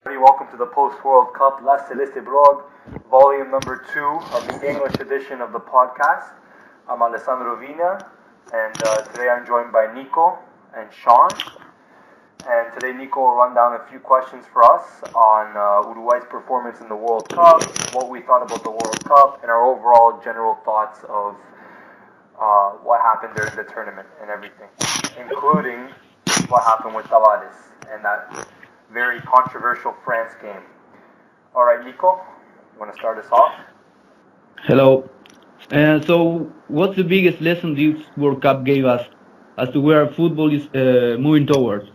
Welcome to the post-World Cup La Celeste Blog, volume number 2 of the English edition of the podcast. I'm Alessandro and today I'm joined by Nico and Shawn. And today Nico will run down a few questions for us on Uruguay's performance in the World Cup, what we thought about the World Cup, and our overall general thoughts of what happened during the tournament and everything, including what happened with Tavares and that very controversial France game. All right, Nico, you want to start us off? Hello. So, what's the biggest lesson this World Cup gave us as to where football is moving towards?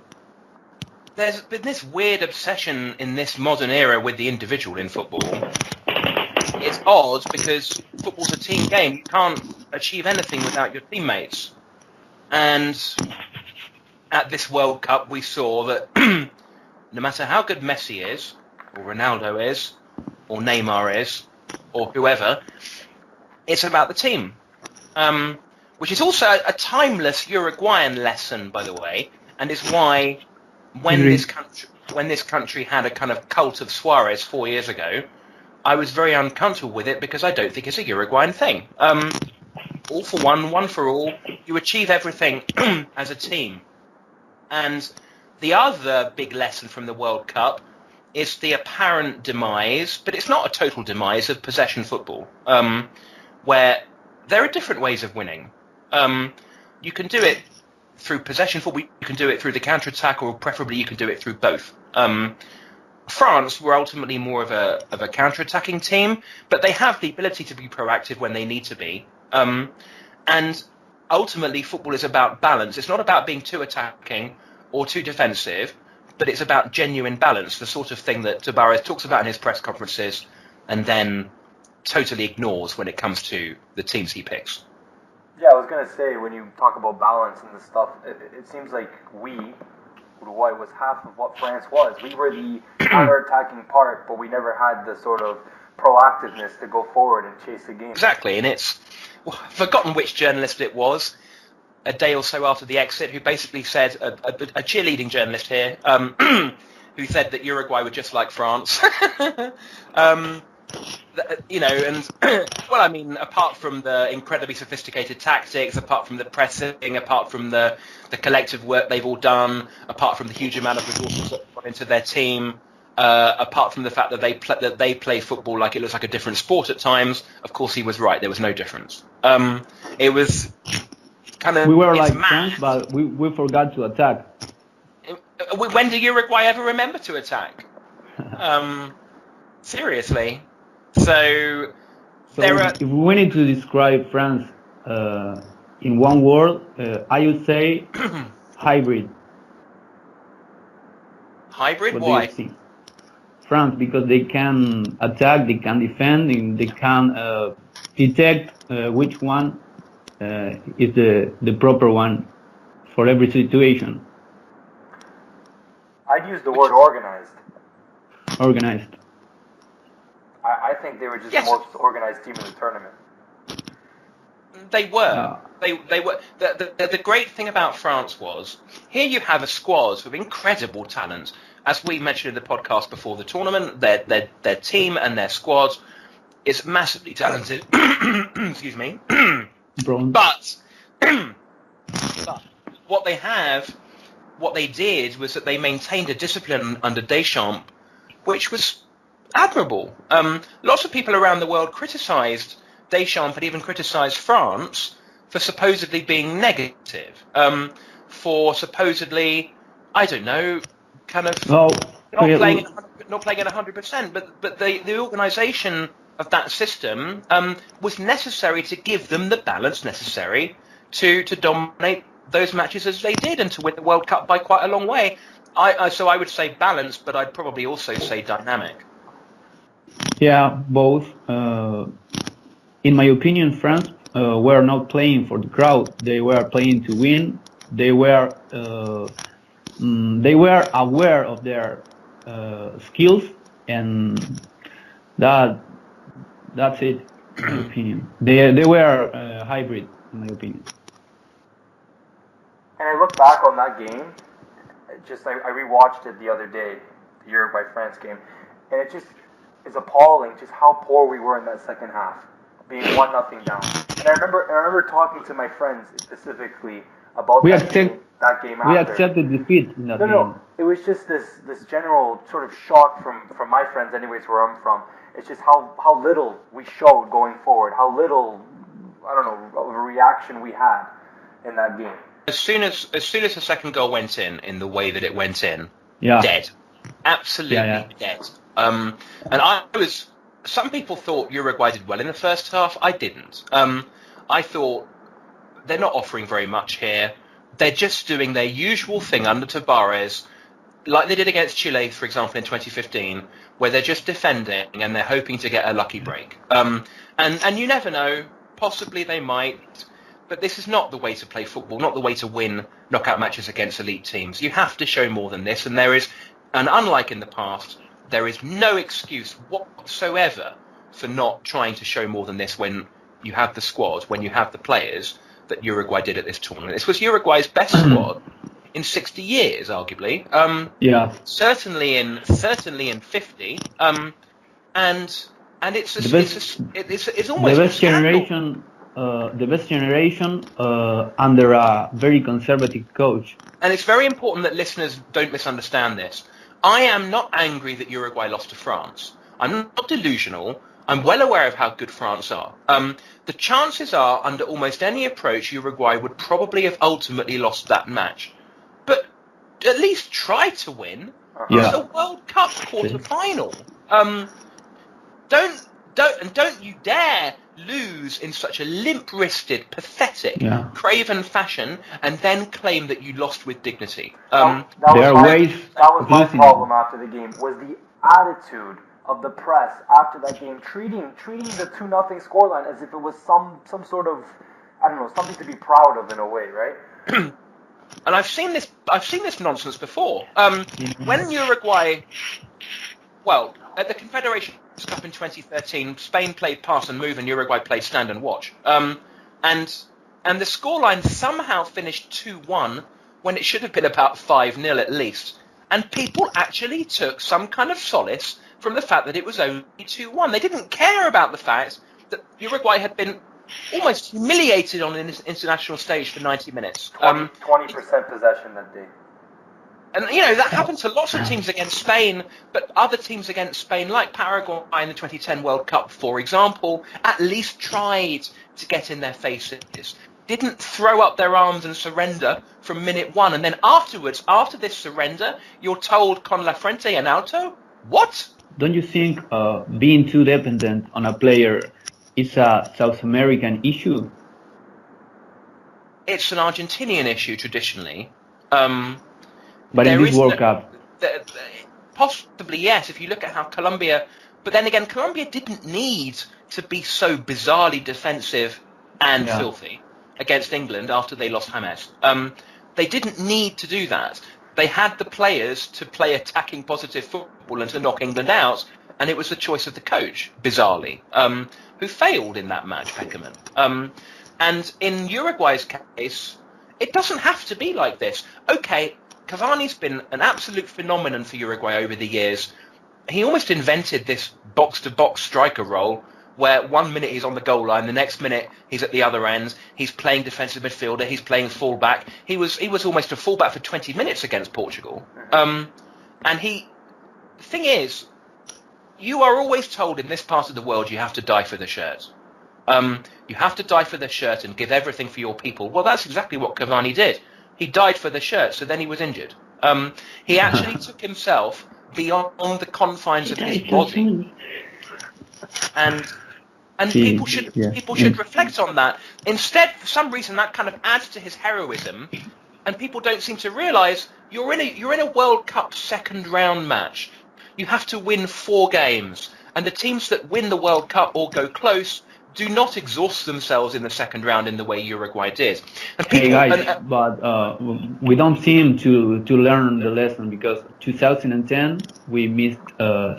There's been this weird obsession in this modern era with the individual in football. It's odd because football's a team game. You can't achieve anything without your teammates. And at this World Cup, we saw that no matter how good Messi is, or Ronaldo is, or Neymar is, or whoever, it's about the team. Which is also a timeless Uruguayan lesson, by the way, and is why when this country had a kind of cult of Suarez 4 years ago, I was very uncomfortable with it because I don't think it's a Uruguayan thing. All for one for all, you achieve everything as a team. And the other big lesson from the World Cup is the apparent demise, but it's not a total demise, of possession football, where there are different ways of winning. You can do it through possession football, you can do it through the counter-attack, or preferably you can do it through both. France were ultimately more of a counter-attacking team, but they have the ability to be proactive when they need to be. And ultimately, football is about balance. It's not about being too attacking or too defensive, but it's about genuine balance, the sort of thing that Tavares talks about in his press conferences and then totally ignores when it comes to the teams he picks. Yeah, I was going to say, when you talk about balance and this stuff, it seems like Uruguay was half of what France was. We were the counter-attacking part, but we never had the sort of proactiveness to go forward and chase the game. Exactly, and I've forgotten which journalist it was, a day or so after the exit, who basically said, a cheerleading journalist here, who said that Uruguay were just like France. Apart from the incredibly sophisticated tactics, apart from the pressing, apart from the collective work they've all done, apart from the huge amount of resources that put into their team, apart from the fact that they play football like it looks like a different sport at times, of course he was right, there was no difference. It was kind of... We were like France, but we forgot to attack. When did Uruguay ever remember to attack? Seriously. So if we need to describe France in one word, I would say hybrid. Hybrid? Why? France, because they can attack, they can defend, and they can detect which one is the proper one for every situation. I'd use the word organized. Organized. I think they were just the most organized team in the tournament. They were. They were. The great thing about France was, here you have a squad with incredible talent. As we mentioned in the podcast before the tournament, their team and their squad is massively talented. Excuse me. But what they did was that they maintained a discipline under Deschamps, which was admirable. Lots of people around the world criticised Deschamps and even criticised France for supposedly being negative, for supposedly, I don't know, kind of not playing at 100%. But the organisation of that system was necessary to give them the balance necessary to dominate those matches as they did and to win the World Cup by quite a long way. So I would say balance, but I'd probably also say dynamic. Yeah, both. In my opinion, France were not playing for the crowd. They were playing to win. They were aware of their skills, and that's it. In my opinion, they were hybrid. In my opinion. And I look back on that game. I rewatched it the other day, the Uruguay-France game, and it just is appalling just how poor we were in that second half, being 1-0 down. And I remember talking to my friends specifically about that game after. We accepted defeat in that game. No, it was just this general sort of shock from my friends, anyways, where I'm from. It's just how little we showed going forward, how little, I don't know, of a reaction we had in that game. As soon as the second goal went in the way that it went in, dead, absolutely dead. And some people thought Uruguay did well in the first half. I didn't. I thought they're not offering very much here. They're just doing their usual thing under Tavares, like they did against Chile, for example, in 2015, where they're just defending and they're hoping to get a lucky break. And you never know. Possibly they might. But this is not the way to play football, not the way to win knockout matches against elite teams. You have to show more than this. And unlike in the past, there is no excuse whatsoever for not trying to show more than this when you have the squad, when you have the players that Uruguay did at this tournament. This was Uruguay's best squad in 60 years, arguably. Certainly in 50. And it's almost the best generation. The best generation under a very conservative coach. And it's very important that listeners don't misunderstand this. I am not angry that Uruguay lost to France. I'm not delusional. I'm well aware of how good France are. The chances are, under almost any approach, Uruguay would probably have ultimately lost that match. But at least try to win. It's a World Cup quarter-final. Don't you dare lose in such a limp-wristed, pathetic, craven fashion, and then claim that you lost with dignity. That was my problem after the game, was the attitude of the press after that game, treating the 2-0 scoreline as if it was some sort of, I don't know, something to be proud of in a way, right? And I've seen this nonsense before. When Uruguay, at the Confederation Cup in 2013, Spain played pass and move and Uruguay played stand and watch. And the scoreline somehow finished 2-1 when it should have been about 5-0 at least. And people actually took some kind of solace from the fact that it was only 2-1. They didn't care about the fact that Uruguay had been almost humiliated on an international stage for 90 minutes. 20% possession that day. And, that happened to lots of teams against Spain, but other teams against Spain, like Paraguay in the 2010 World Cup, for example, at least tried to get in their faces. Didn't throw up their arms and surrender from minute one. And then afterwards, after this surrender, you're told con la frente en alto? What? Don't you think being too dependent on a player is a South American issue? It's an Argentinian issue traditionally. But in this World Cup? Possibly, yes, if you look at how Colombia... But then again, Colombia didn't need to be so bizarrely defensive and filthy against England after they lost James. They didn't need to do that. They had the players to play attacking positive football and to knock England out, and it was the choice of the coach, bizarrely, who failed in that match, Peckerman. And in Uruguay's case, it doesn't have to be like this. Okay, Cavani's been an absolute phenomenon for Uruguay over the years. He almost invented this box-to-box striker role, where 1 minute he's on the goal line, the next minute he's at the other end, he's playing defensive midfielder, he's playing fullback. He was almost a fullback for 20 minutes against Portugal. And the thing is, you are always told in this part of the world you have to die for the shirt. You have to die for the shirt and give everything for your people. Well, that's exactly what Cavani did. He died for the shirt, so then he was injured. He actually took himself beyond the confines of his body. And people should reflect on that. Instead, for some reason, that kind of adds to his heroism, and people don't seem to realise you're in a World Cup second round match. You have to win 4 games, and the teams that win the World Cup or go close do not exhaust themselves in the second round in the way Uruguay did. And people, but we don't seem to learn the lesson, because 2010 we missed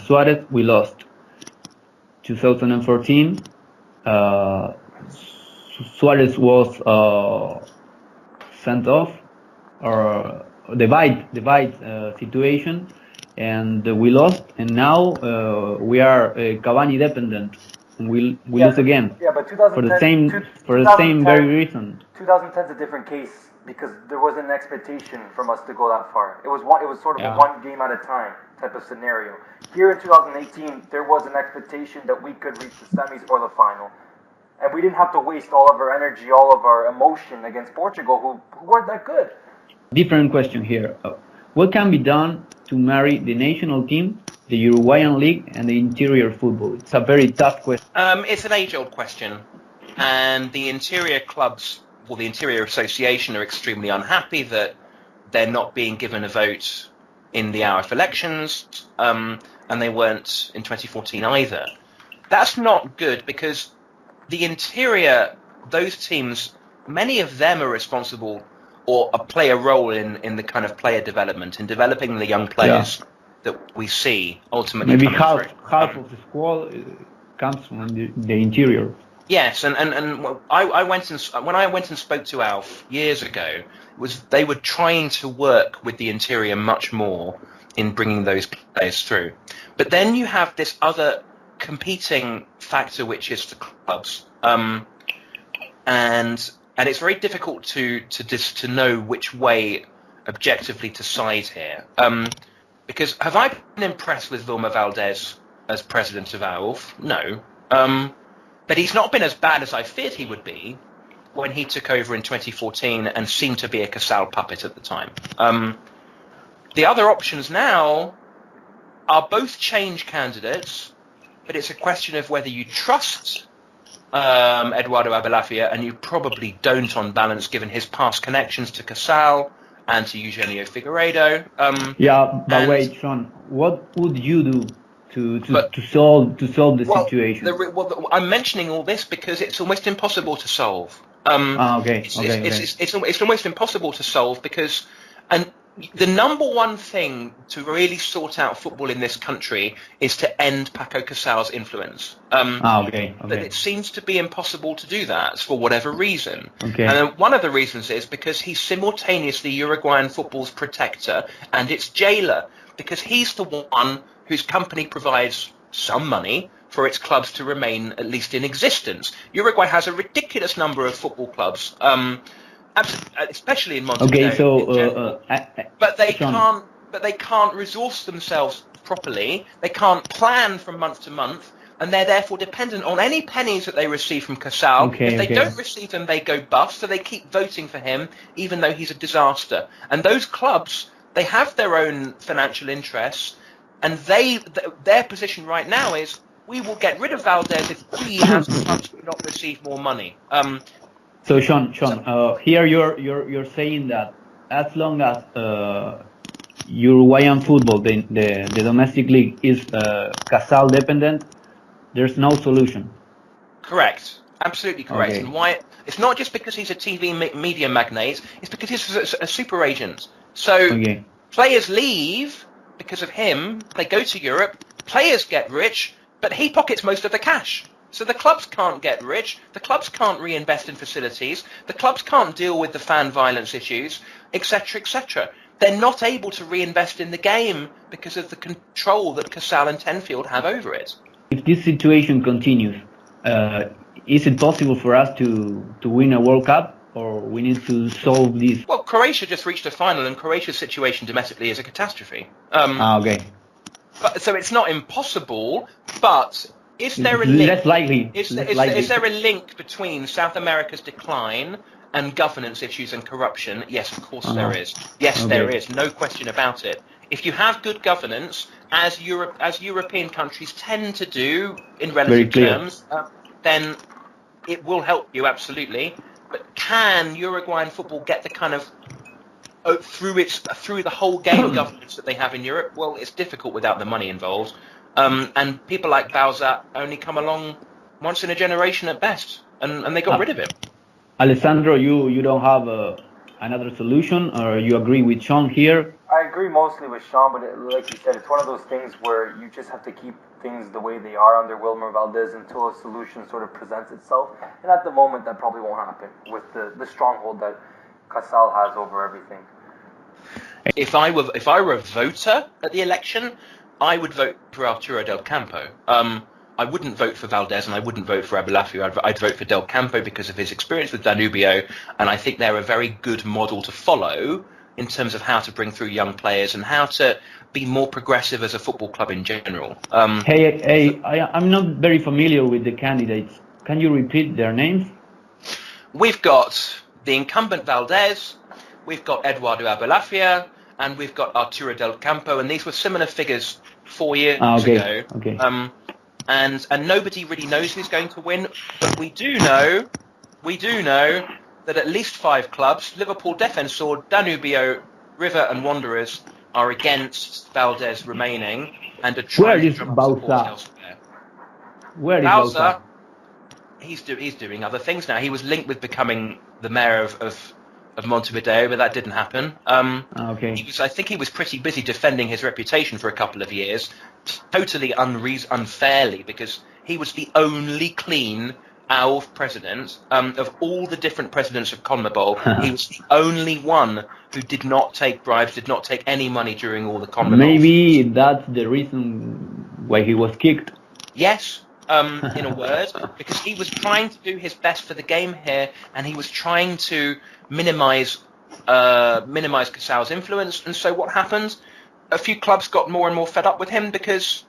Suarez, we lost. 2014 Suarez was sent off, or divide situation, and we lost, and now we are Cavani dependent, and we lose again. Yeah, but for the same very reason. 2010 is a different case because there wasn't an expectation from us to go that far. It was sort of a one game at a time type of scenario. Here in 2018, there was an expectation that we could reach the semis or the final. And we didn't have to waste all of our energy, all of our emotion against Portugal, who weren't that good. Different question here. What can be done to marry the national team, the Uruguayan league, and the interior football? It's a very tough question. It's an age-old question. And the interior clubs, the interior association are extremely unhappy that they're not being given a vote in the IRF elections, and they weren't in 2014 either. That's not good because the interior, those teams, many of them are responsible or play a role in the kind of player development, in developing the young players that we see ultimately. Maybe half of the squad comes from the interior. Yes, and I went and when I went and spoke to Alf years ago, they were trying to work with the interior much more in bringing those players through. But then you have this other competing factor, which is the clubs, and it's very difficult to know which way objectively to side here. Because have I been impressed with Vilma Valdez as president of ALF? No. But he's not been as bad as I feared he would be when he took over in 2014 and seemed to be a Casal puppet at the time. The other options now are both change candidates, but it's a question of whether you trust Eduardo Abelafia, and you probably don't on balance given his past connections to Casal and to Eugenio Figueiredo. But wait, Shawn, what would you do to solve the situation? I'm mentioning all this because it's almost impossible to solve. It's almost impossible to solve because, and the number one thing to really sort out football in this country is to end Paco Casal's influence. But it seems to be impossible to do that for whatever reason. And one of the reasons is because he's simultaneously Uruguayan football's protector and its jailer, because he's the one whose company provides some money for its clubs to remain at least in existence. Uruguay has a ridiculous number of football clubs, especially in Montevideo. But they can't resource themselves properly. They can't plan from month to month, and they're therefore dependent on any pennies that they receive from Casal. If they don't receive them, they go bust. So they keep voting for him, even though he's a disaster. And those clubs, they have their own financial interests, and their position right now is we will get rid of Valdez if we as clubs do not receive more money. So Shawn, here you're saying that as long as Uruguayan football, the domestic league, is Casal dependent, there's no solution. Correct, absolutely correct. And why? It's not just because he's a TV media magnate; it's because he's a super agent. So players leave because of him. They go to Europe. Players get rich, but he pockets most of the cash. So the clubs can't get rich, the clubs can't reinvest in facilities, the clubs can't deal with the fan violence issues, etc., etc. They're not able to reinvest in the game because of the control that Casal and Tenfield have over it. If this situation continues, is it possible for us to win a World Cup, or we need to solve this? Well, Croatia just reached a final, and Croatia's situation domestically is a catastrophe. So it's not impossible, but is there a link? Less likely. Is there a link between South America's decline and governance issues and corruption? Yes, of course there is. Yes, there is. No question about it. If you have good governance, as European countries tend to do in relative terms, then it will help you absolutely. But can Uruguayan football get the kind of through the whole game governance that they have in Europe? Well, it's difficult without the money involved. And people like Bauza only come along once in a generation at best, and they got rid of him. Alessandro, you don't have another solution, or you agree with Shawn here? I agree mostly with Shawn, but like you said, it's one of those things where you just have to keep things the way they are under Wilmer Valdez until a solution sort of presents itself. And at the moment, that probably won't happen with the stronghold that Casal has over everything. If I were a voter at the election, I would vote for Arturo Del Campo. I wouldn't vote for Valdez and I wouldn't vote for Abulafia. I'd vote for Del Campo because of his experience with Danubio, and I think they're a very good model to follow in terms of how to bring through young players and how to be more progressive as a football club in general. I'm not very familiar with the candidates. Can you repeat their names? We've got the incumbent Valdez, we've got Eduardo Abulafia, and we've got Arturo Del Campo, and these were similar figures 4 years ago. Okay. And nobody really knows who's going to win, but we do know that at least 5 clubs, Liverpool, Defensor, Danubio, River and Wanderers, are against Valdez remaining and are trying to drum up support elsewhere. Where is Bauza? He's doing other things now. He was linked with becoming the mayor of Montevideo, but that didn't happen. I think he was pretty busy defending his reputation for a couple of years, totally unfairly, because he was the only clean ALF president of all the different presidents of CONMEBOL. He was the only one who did not take bribes, did not take any money during all the CONMEBOL. Maybe that's the reason why he was kicked. Yes. In a word, because he was trying to do his best for the game here, and he was trying to minimize Casal's influence. And so what happened? A few clubs got more and more fed up with him because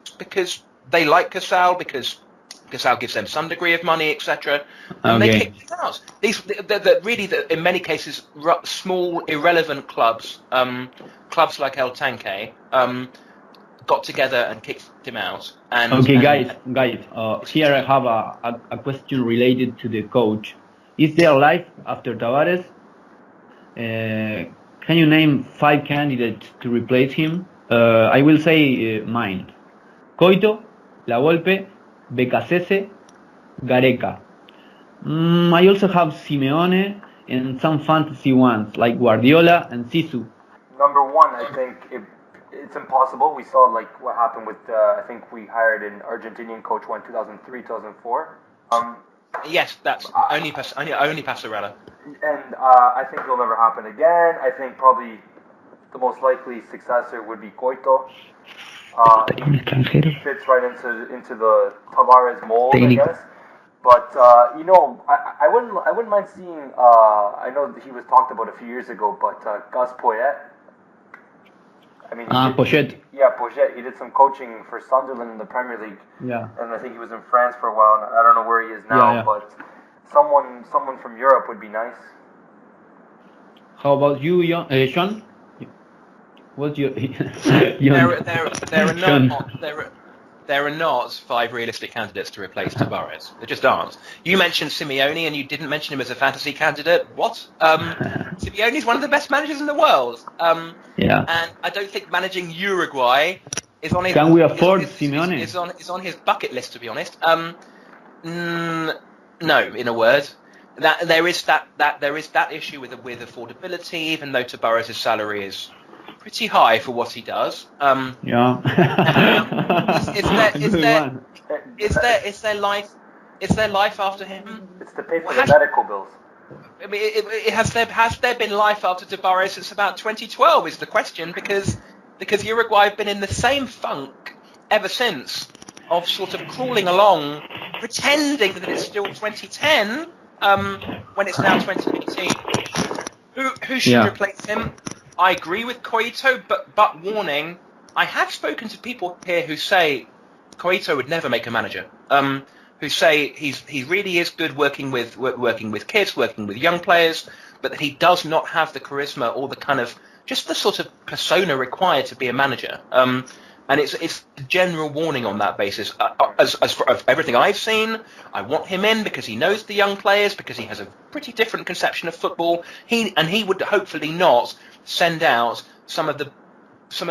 they like Casal, because Casal gives them some degree of money, etc. And they kicked him out. Really, in many cases, small, irrelevant clubs, clubs like El Tanque, got together and kicked him out. Guys, here I have a question related to the coach. Is there life after Tavares? Can you name 5 candidates to replace him? I will say mine. Coito, La Volpe, Becasese, Gareca. I also have Simeone and some fantasy ones like Guardiola and Sisu. Number 1, I think it's impossible. We saw what happened with I think we hired an Argentinian coach in 2003, 2004. Yes, that's only Passarella. And I think it'll never happen again. I think probably the most likely successor would be Coito. He fits right into the Tavares mold, I guess. But I wouldn't mind seeing. I know that he was talked about a few years ago, but Gus Poyet. I mean, Pochette. Yeah, Pochette. He did some coaching for Sunderland in the Premier League. Yeah. And I think he was in France for a while. And I don't know where he is now, but someone from Europe would be nice. How about you, Shawn? What's your? There are not 5 realistic candidates to replace Tavares. There just aren't. You mentioned Simeone and you didn't mention him as a fantasy candidate. What? Simeone is one of the best managers in the world. And I don't think managing Uruguay is on his. Can we afford Simeone? Is on his bucket list, to be honest. No, in a word. There is that issue with affordability, even though Tavares' salary is pretty high for what he does. Is there life after him? It's to pay for the medical bills. I mean, has there been life after Tavares since about 2012 is the question, because Uruguay have been in the same funk ever since, of sort of crawling along, pretending that it's still 2010 when it's now 2018. Who should replace him? I agree with Coito, but warning, I have spoken to people here who say Coito would never make a manager. Who say he really is good working with kids, working with young players, but that he does not have the charisma or the kind of just the sort of persona required to be a manager. And it's a general warning on that basis. As for everything I've seen, I want him in because he knows the young players, because he has a pretty different conception of football. He would hopefully not send out some of the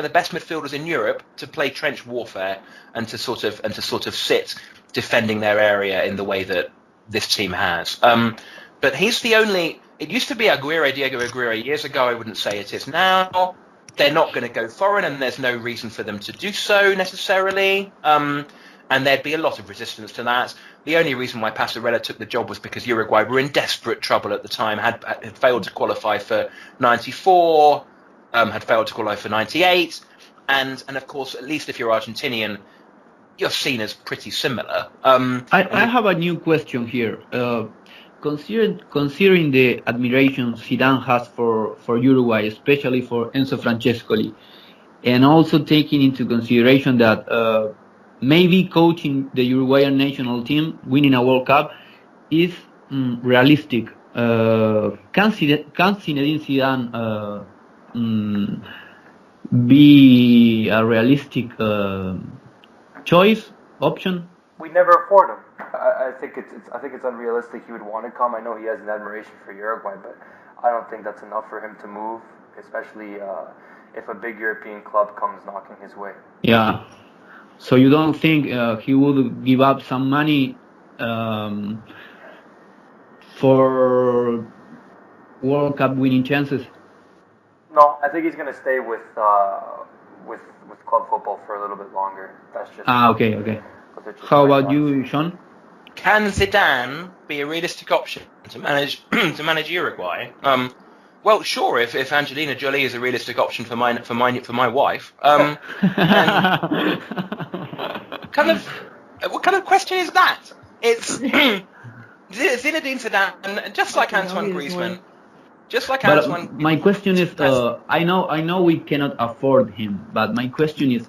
best midfielders in Europe to play trench warfare and to sort of sit defending their area in the way that this team has. But he's the only. It used to be Diego Aguirre years ago. I wouldn't say it is now. They're not going to go foreign, and there's no reason for them to do so necessarily. And there'd be a lot of resistance to that. The only reason why Passarella took the job was because Uruguay were in desperate trouble at the time, had failed to qualify for '94, had failed to qualify for 98, and of course, at least if you're Argentinian, you're seen as pretty similar. I have a new question here. Considering the admiration Zidane has for Uruguay, especially for Enzo Francescoli, and also taking into consideration that maybe coaching the Uruguayan national team, winning a World Cup, is realistic. Can Zinedine Zidane be a realistic choice option? We never afford him. I think it's unrealistic he would want to come. I know he has an admiration for Uruguay, but I don't think that's enough for him to move, especially if a big European club comes knocking his way. Yeah. So you don't think he would give up some money for World Cup winning chances? No, I think he's going to stay with club football for a little bit longer. That's just okay. How about you, Shawn? Can Zidane be a realistic option to manage Uruguay? Well, sure. If Angelina Jolie is a realistic option for my wife, what kind of question is that? It's Zinedine Zidane, just like Antoine Griezmann. My question is, I know we cannot afford him, but my question is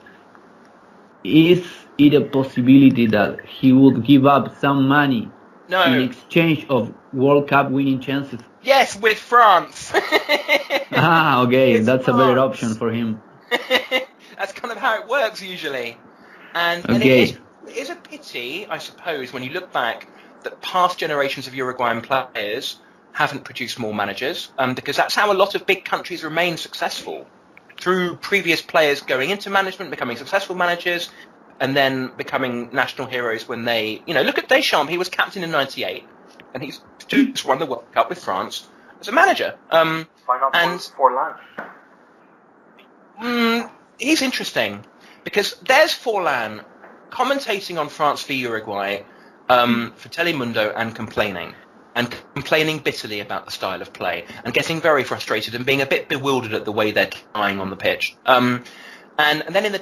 it a possibility that he would give up some money in exchange of World Cup winning chances? Yes, with France. Okay, that's a better option for him. That's kind of how it works usually. And it is a pity, I suppose, when you look back, that past generations of Uruguayan players haven't produced more managers, because that's how a lot of big countries remain successful, through previous players going into management, becoming successful managers, and then becoming national heroes when they, look at Deschamps. He was captain in 98, and he's just won the World Cup with France as a manager. Why not Forlan? He's interesting, because there's Forlan commentating on France v Uruguay for Telemundo and complaining bitterly about the style of play, and getting very frustrated and being a bit bewildered at the way they're trying on the pitch. And then in the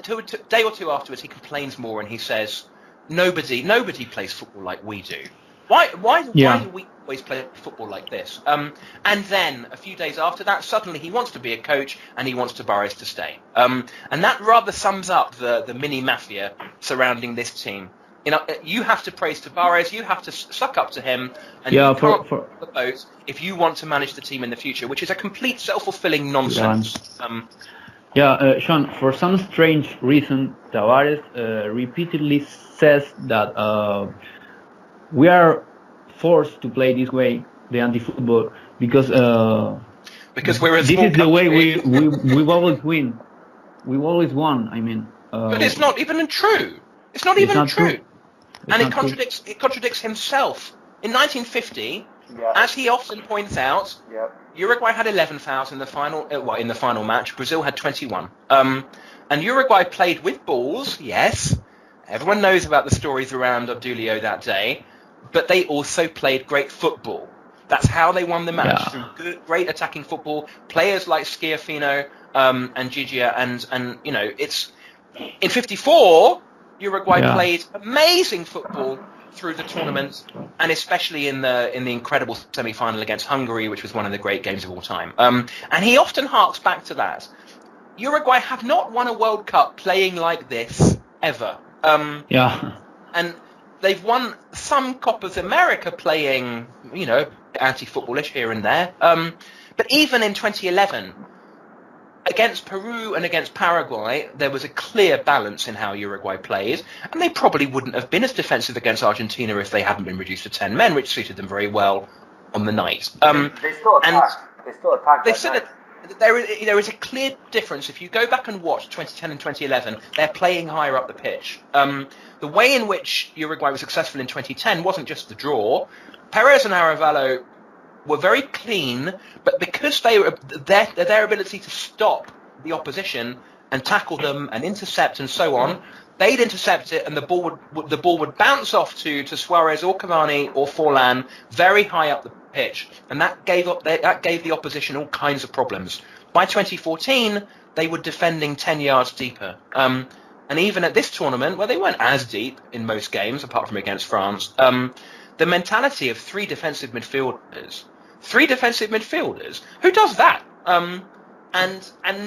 day or two afterwards, he complains more and he says, nobody plays football like we do. Why do we always play football like this? And then a few days after that, suddenly he wants to be a coach and he wants Tavares to stay. And that rather sums up the mini mafia surrounding this team. You have to praise Tavares, you have to suck up to him, and you can't put the boat if you want to manage the team in the future, which is a complete self-fulfilling nonsense. Shawn, for some strange reason, Tavares repeatedly says that we are forced to play this way, the anti-football, because we're a this is the way we always win. We've always won. I mean, but it's not even true. It's not even true. And it contradicts himself. In 1950, as he often points out, Uruguay had 11 fouls in the final match. Brazil had 21. And Uruguay played with balls. Yes, everyone knows about the stories around Obdulio that day. But they also played great football. That's how they won the match, through great attacking football. Players like Schiaffino and Gigia, and it's in '54. Uruguay played amazing football through the tournament, and especially in the incredible semi-final against Hungary, which was one of the great games of all time. And he often harks back to that. Uruguay have not won a World Cup playing like this ever. And they've won some Copas America playing, anti-footballish here and there. But even in 2011. Against Peru and against Paraguay, there was a clear balance in how Uruguay played, and they probably wouldn't have been as defensive against Argentina if they hadn't been reduced to 10 men, which suited them very well on the night. They still attacked. There is a clear difference. If you go back and watch 2010 and 2011, they're playing higher up the pitch. The way in which Uruguay was successful in 2010 wasn't just the draw. Perez and Arevalo were very clean, but because their ability to stop the opposition and tackle them and intercept and so on, they'd intercept it and the ball would bounce off to Suarez or Cavani or Forlan very high up the pitch, and that gave the opposition all kinds of problems. By 2014, they were defending 10 yards deeper. And even at this tournament, where they weren't as deep in most games, apart from against France, the mentality of three defensive midfielders, who does that? And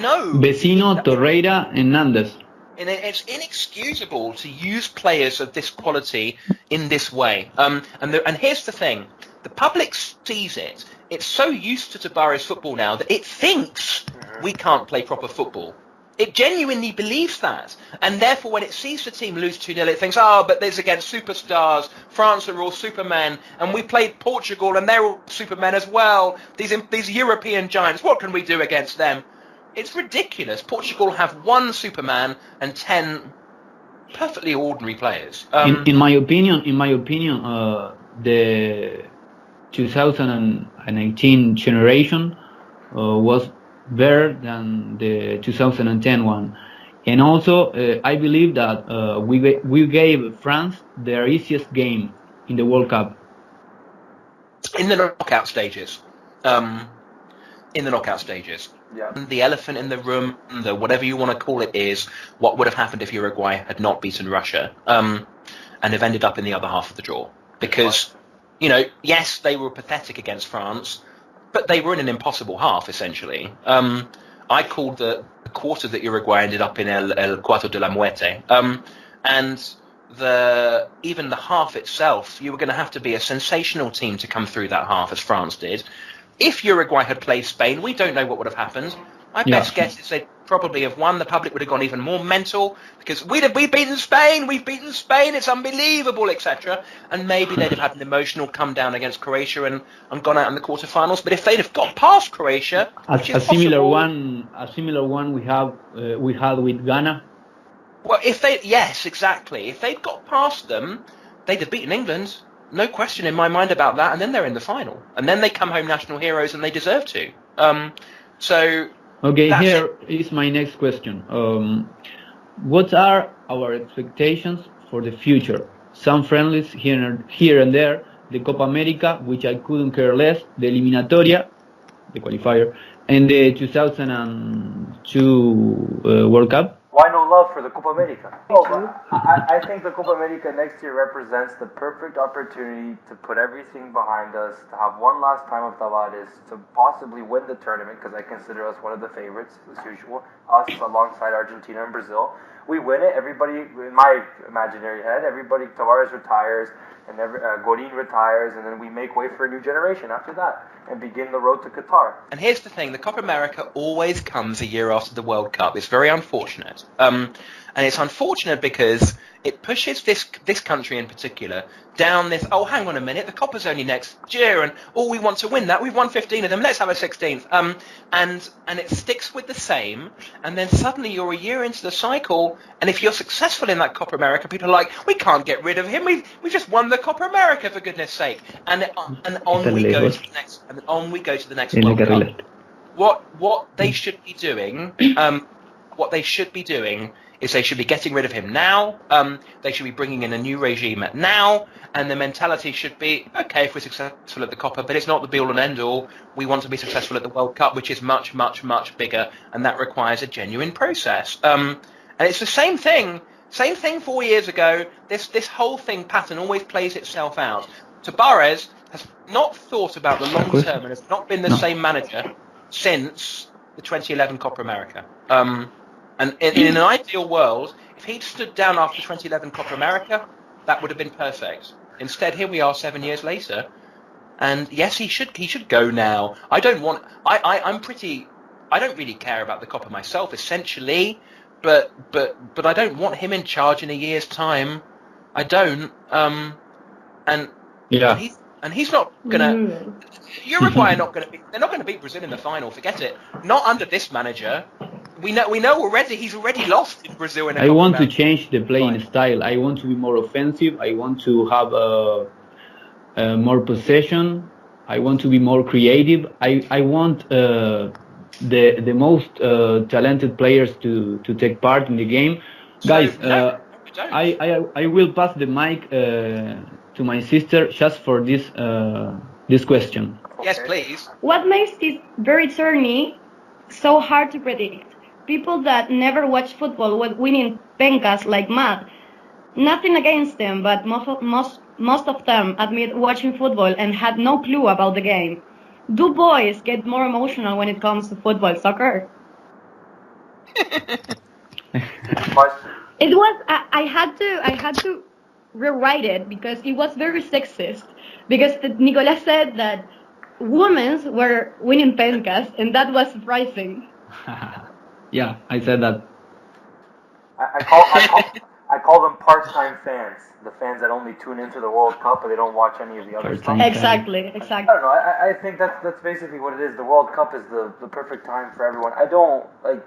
no, Vecino, Torreira, and Nandes. And it's inexcusable to use players of this quality in this way. And here's the thing: the public sees it. It's so used to Tabárez football now that it thinks we can't play proper football. It genuinely believes that. And therefore, when it sees the team lose 2-0, it thinks, but there's against superstars. France are all supermen. And we played Portugal, and they're all supermen as well. These European giants, what can we do against them? It's ridiculous. Portugal have one Superman and 10 perfectly ordinary players. In my opinion, the 2018 generation was better than the 2010 one, and also I believe that we gave France their easiest game in the World Cup. In the knockout stages. Yeah. The elephant in the room, the whatever you want to call it, is what would have happened if Uruguay had not beaten Russia and have ended up in the other half of the draw. Because, yes, they were pathetic against France, but they were in an impossible half, essentially. I called the quarter that Uruguay ended up in el cuarto de la muerte. And even the half itself, you were going to have to be a sensational team to come through that half, as France did. If Uruguay had played Spain, we don't know what would have happened. My best guess is they'd probably have won. The public would have gone even more mental because we've beaten Spain, it's unbelievable, etc. And maybe they'd have had an emotional come down against Croatia and gone out in the quarterfinals. But if they'd have got past Croatia, a similar one we had with Ghana. Well, exactly. If they'd got past them, they'd have beaten England. No question in my mind about that, and then they're in the final. And then they come home national heroes, and they deserve to. Okay, here is my next question. What are our expectations for the future? Some friendlies here and there, the Copa America, which I couldn't care less, the eliminatoria, the qualifier, and the 2002 World Cup. Why no love for the Copa America? I think the Copa America next year represents the perfect opportunity to put everything behind us, to have one last time of Tabárez, to possibly win the tournament, because I consider us one of the favorites, as usual, us alongside Argentina and Brazil. We win it, everybody, in my imaginary head, Tabárez retires, and Gorin retires, and then we make way for a new generation after that, and begin the road to Qatar. And here's the thing, the Copa America always comes a year after the World Cup. It's very unfortunate. And it's unfortunate because it pushes this country in particular down this, hang on a minute, the Copa's only next year, and we want to win that. We've won 15 of them, let's have a 16th. And it sticks with the same, and then suddenly you're a year into the cycle, and if you're successful in that Copa America, people are like, we can't get rid of him, we just won the Copa America, for goodness sake. And on we go to the next, and on we go to the next World Cup. What they should be doing, is they should be getting rid of him now. They should be bringing in a new regime now, and the mentality should be, okay, if we're successful at the Copa, but it's not the be-all and end-all. We want to be successful at the World Cup, which is much, much, much bigger, and that requires a genuine process. And it's the same thing 4 years ago. This whole pattern always plays itself out. Tabárez has not thought about the long term and has not been the same manager since the 2011 Copa America. And in an ideal world, if he'd stood down after 2011 Copa America, that would have been perfect. Instead, here we are 7 years later, and yes, he should go now. I don't really care about the Copa myself, essentially, but I don't want him in charge in a year's time. I don't. And he's not gonna. Uruguay are not gonna be. They're not gonna beat Brazil in the final. Forget it. Not under this manager. We know already. He's already lost in Brazil. I want to change the playing style. I want to be more offensive. I want to have more possession. I want to be more creative. I want the most talented players to take part in the game. Guys, I will pass the mic to my sister just for this question. Yes, please. What makes this very tourney so hard to predict. People that never watch football were winning pencas like mad. Nothing against them, but most of them admit watching football and had no clue about the game. Do boys get more emotional when it comes to football, soccer? It was. I had to rewrite it because it was very sexist. Because Nicolas said that women were winning pencas, and that was surprising. Yeah, I said that. I call them part-time fans. The fans that only tune into the World Cup, but they don't watch any of the other stuff. Exactly. I don't know. I think that's basically what it is. The World Cup is the perfect time for everyone. I don't like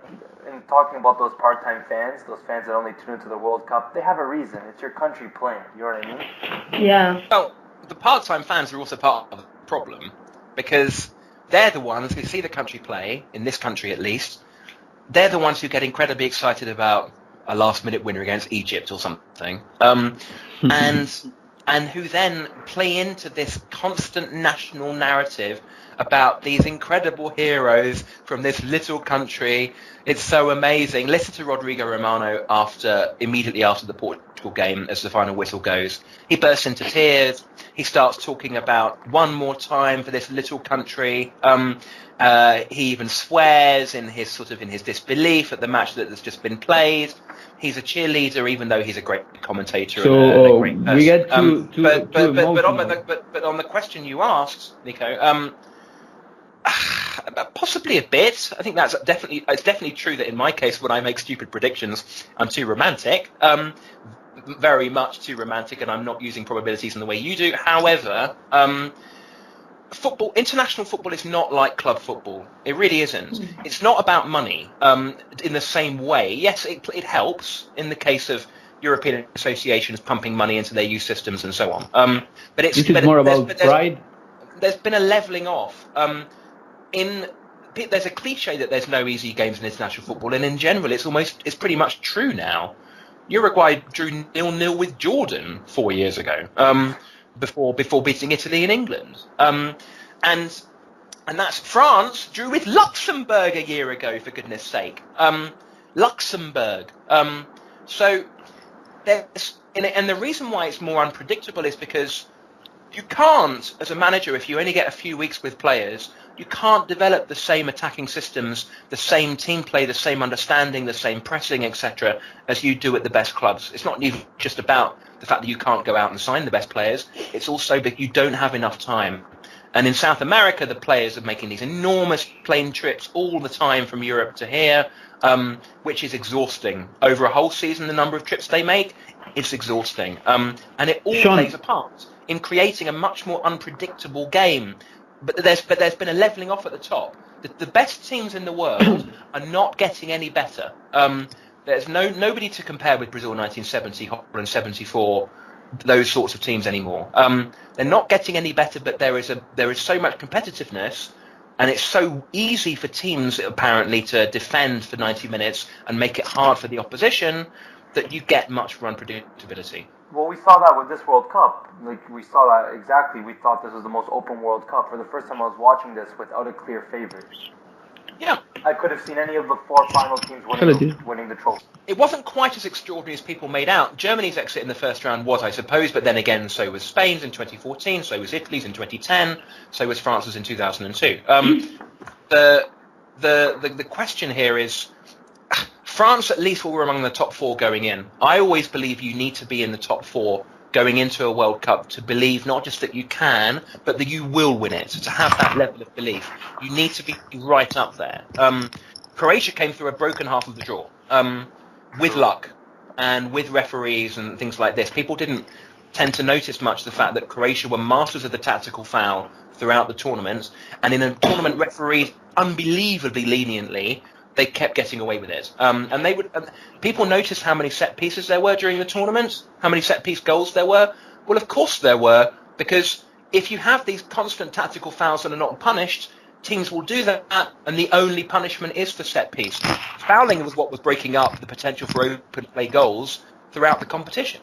in talking about those part-time fans, those fans that only tune into the World Cup. They have a reason. It's your country playing. You know what I mean? Yeah. Well, the part-time fans are also part of the problem because they're the ones who see the country play, in this country at least. They're the ones who get incredibly excited about a last-minute winner against Egypt or something, and who then play into this constant national narrative about these incredible heroes from this little country. It's so amazing. Listen to Rodrigo Romano immediately after the Portugal game as the final whistle goes. He bursts into tears. He starts talking about one more time for this little country. He even swears in his disbelief at the match that has just been played. He's a cheerleader, even though he's a great commentator and a great person. We get but on the question you asked, Nico, possibly a bit. I think it's definitely true that in my case, when I make stupid predictions, I'm too romantic, very much too romantic, and I'm not using probabilities in the way you do. However, international football is not like club football. It really isn't. It's not about money in the same way. Yes, it helps in the case of European associations pumping money into their youth systems and so on. But it's more about pride. There's been a levelling off. There's a cliche that there's no easy games in international football, and in general, it's pretty much true now. Uruguay drew 0-0 with Jordan 4 years ago. Before beating Italy and England. And that's France drew with Luxembourg a year ago, for goodness sake. Luxembourg. So there's, and the reason why it's more unpredictable is because you can't, as a manager, if you only get a few weeks with players, you can't develop the same attacking systems, the same team play, the same understanding, the same pressing, etc., as you do at the best clubs. It's not even just about the fact that you can't go out and sign the best players. It's also that you don't have enough time. And in South America, the players are making these enormous plane trips all the time from Europe to here, which is exhausting. Over a whole season, the number of trips they make, it's exhausting. And it all Shawn, plays a part in creating a much more unpredictable game. But there's been a levelling off at the top. The best teams in the world are not getting any better. There's nobody to compare with Brazil 1970, Holland 74, those sorts of teams anymore. They're not getting any better, but there is so much competitiveness, and it's so easy for teams apparently to defend for 90 minutes and make it hard for the opposition that you get much more unpredictability. Well, we saw that with this World Cup. We saw that exactly. We thought this was the most open World Cup. For the first time I was watching this without a clear favorite. Yeah. I could have seen any of the 4 final teams winning the trophy. It wasn't quite as extraordinary as people made out. Germany's exit in the first round was, I suppose, but then again, so was Spain's in 2014, so was Italy's in 2010, so was France's in 2002. The question here is, France at least were among the top 4 going in. I always believe you need to be in the top 4 going into a World Cup to believe not just that you can, but that you will win it. To have that level of belief, you need to be right up there. Croatia came through a broken half of the draw with luck and with referees and things like this. People didn't tend to notice much the fact that Croatia were masters of the tactical foul throughout the tournament, and in a tournament refereed unbelievably leniently, they kept getting away with it. And they would. People noticed how many set pieces there were during the tournament, how many set piece goals there were. Well, of course there were, because if you have these constant tactical fouls that are not punished, teams will do that, and the only punishment is for set piece. Fouling was what was breaking up the potential for open play goals throughout the competition.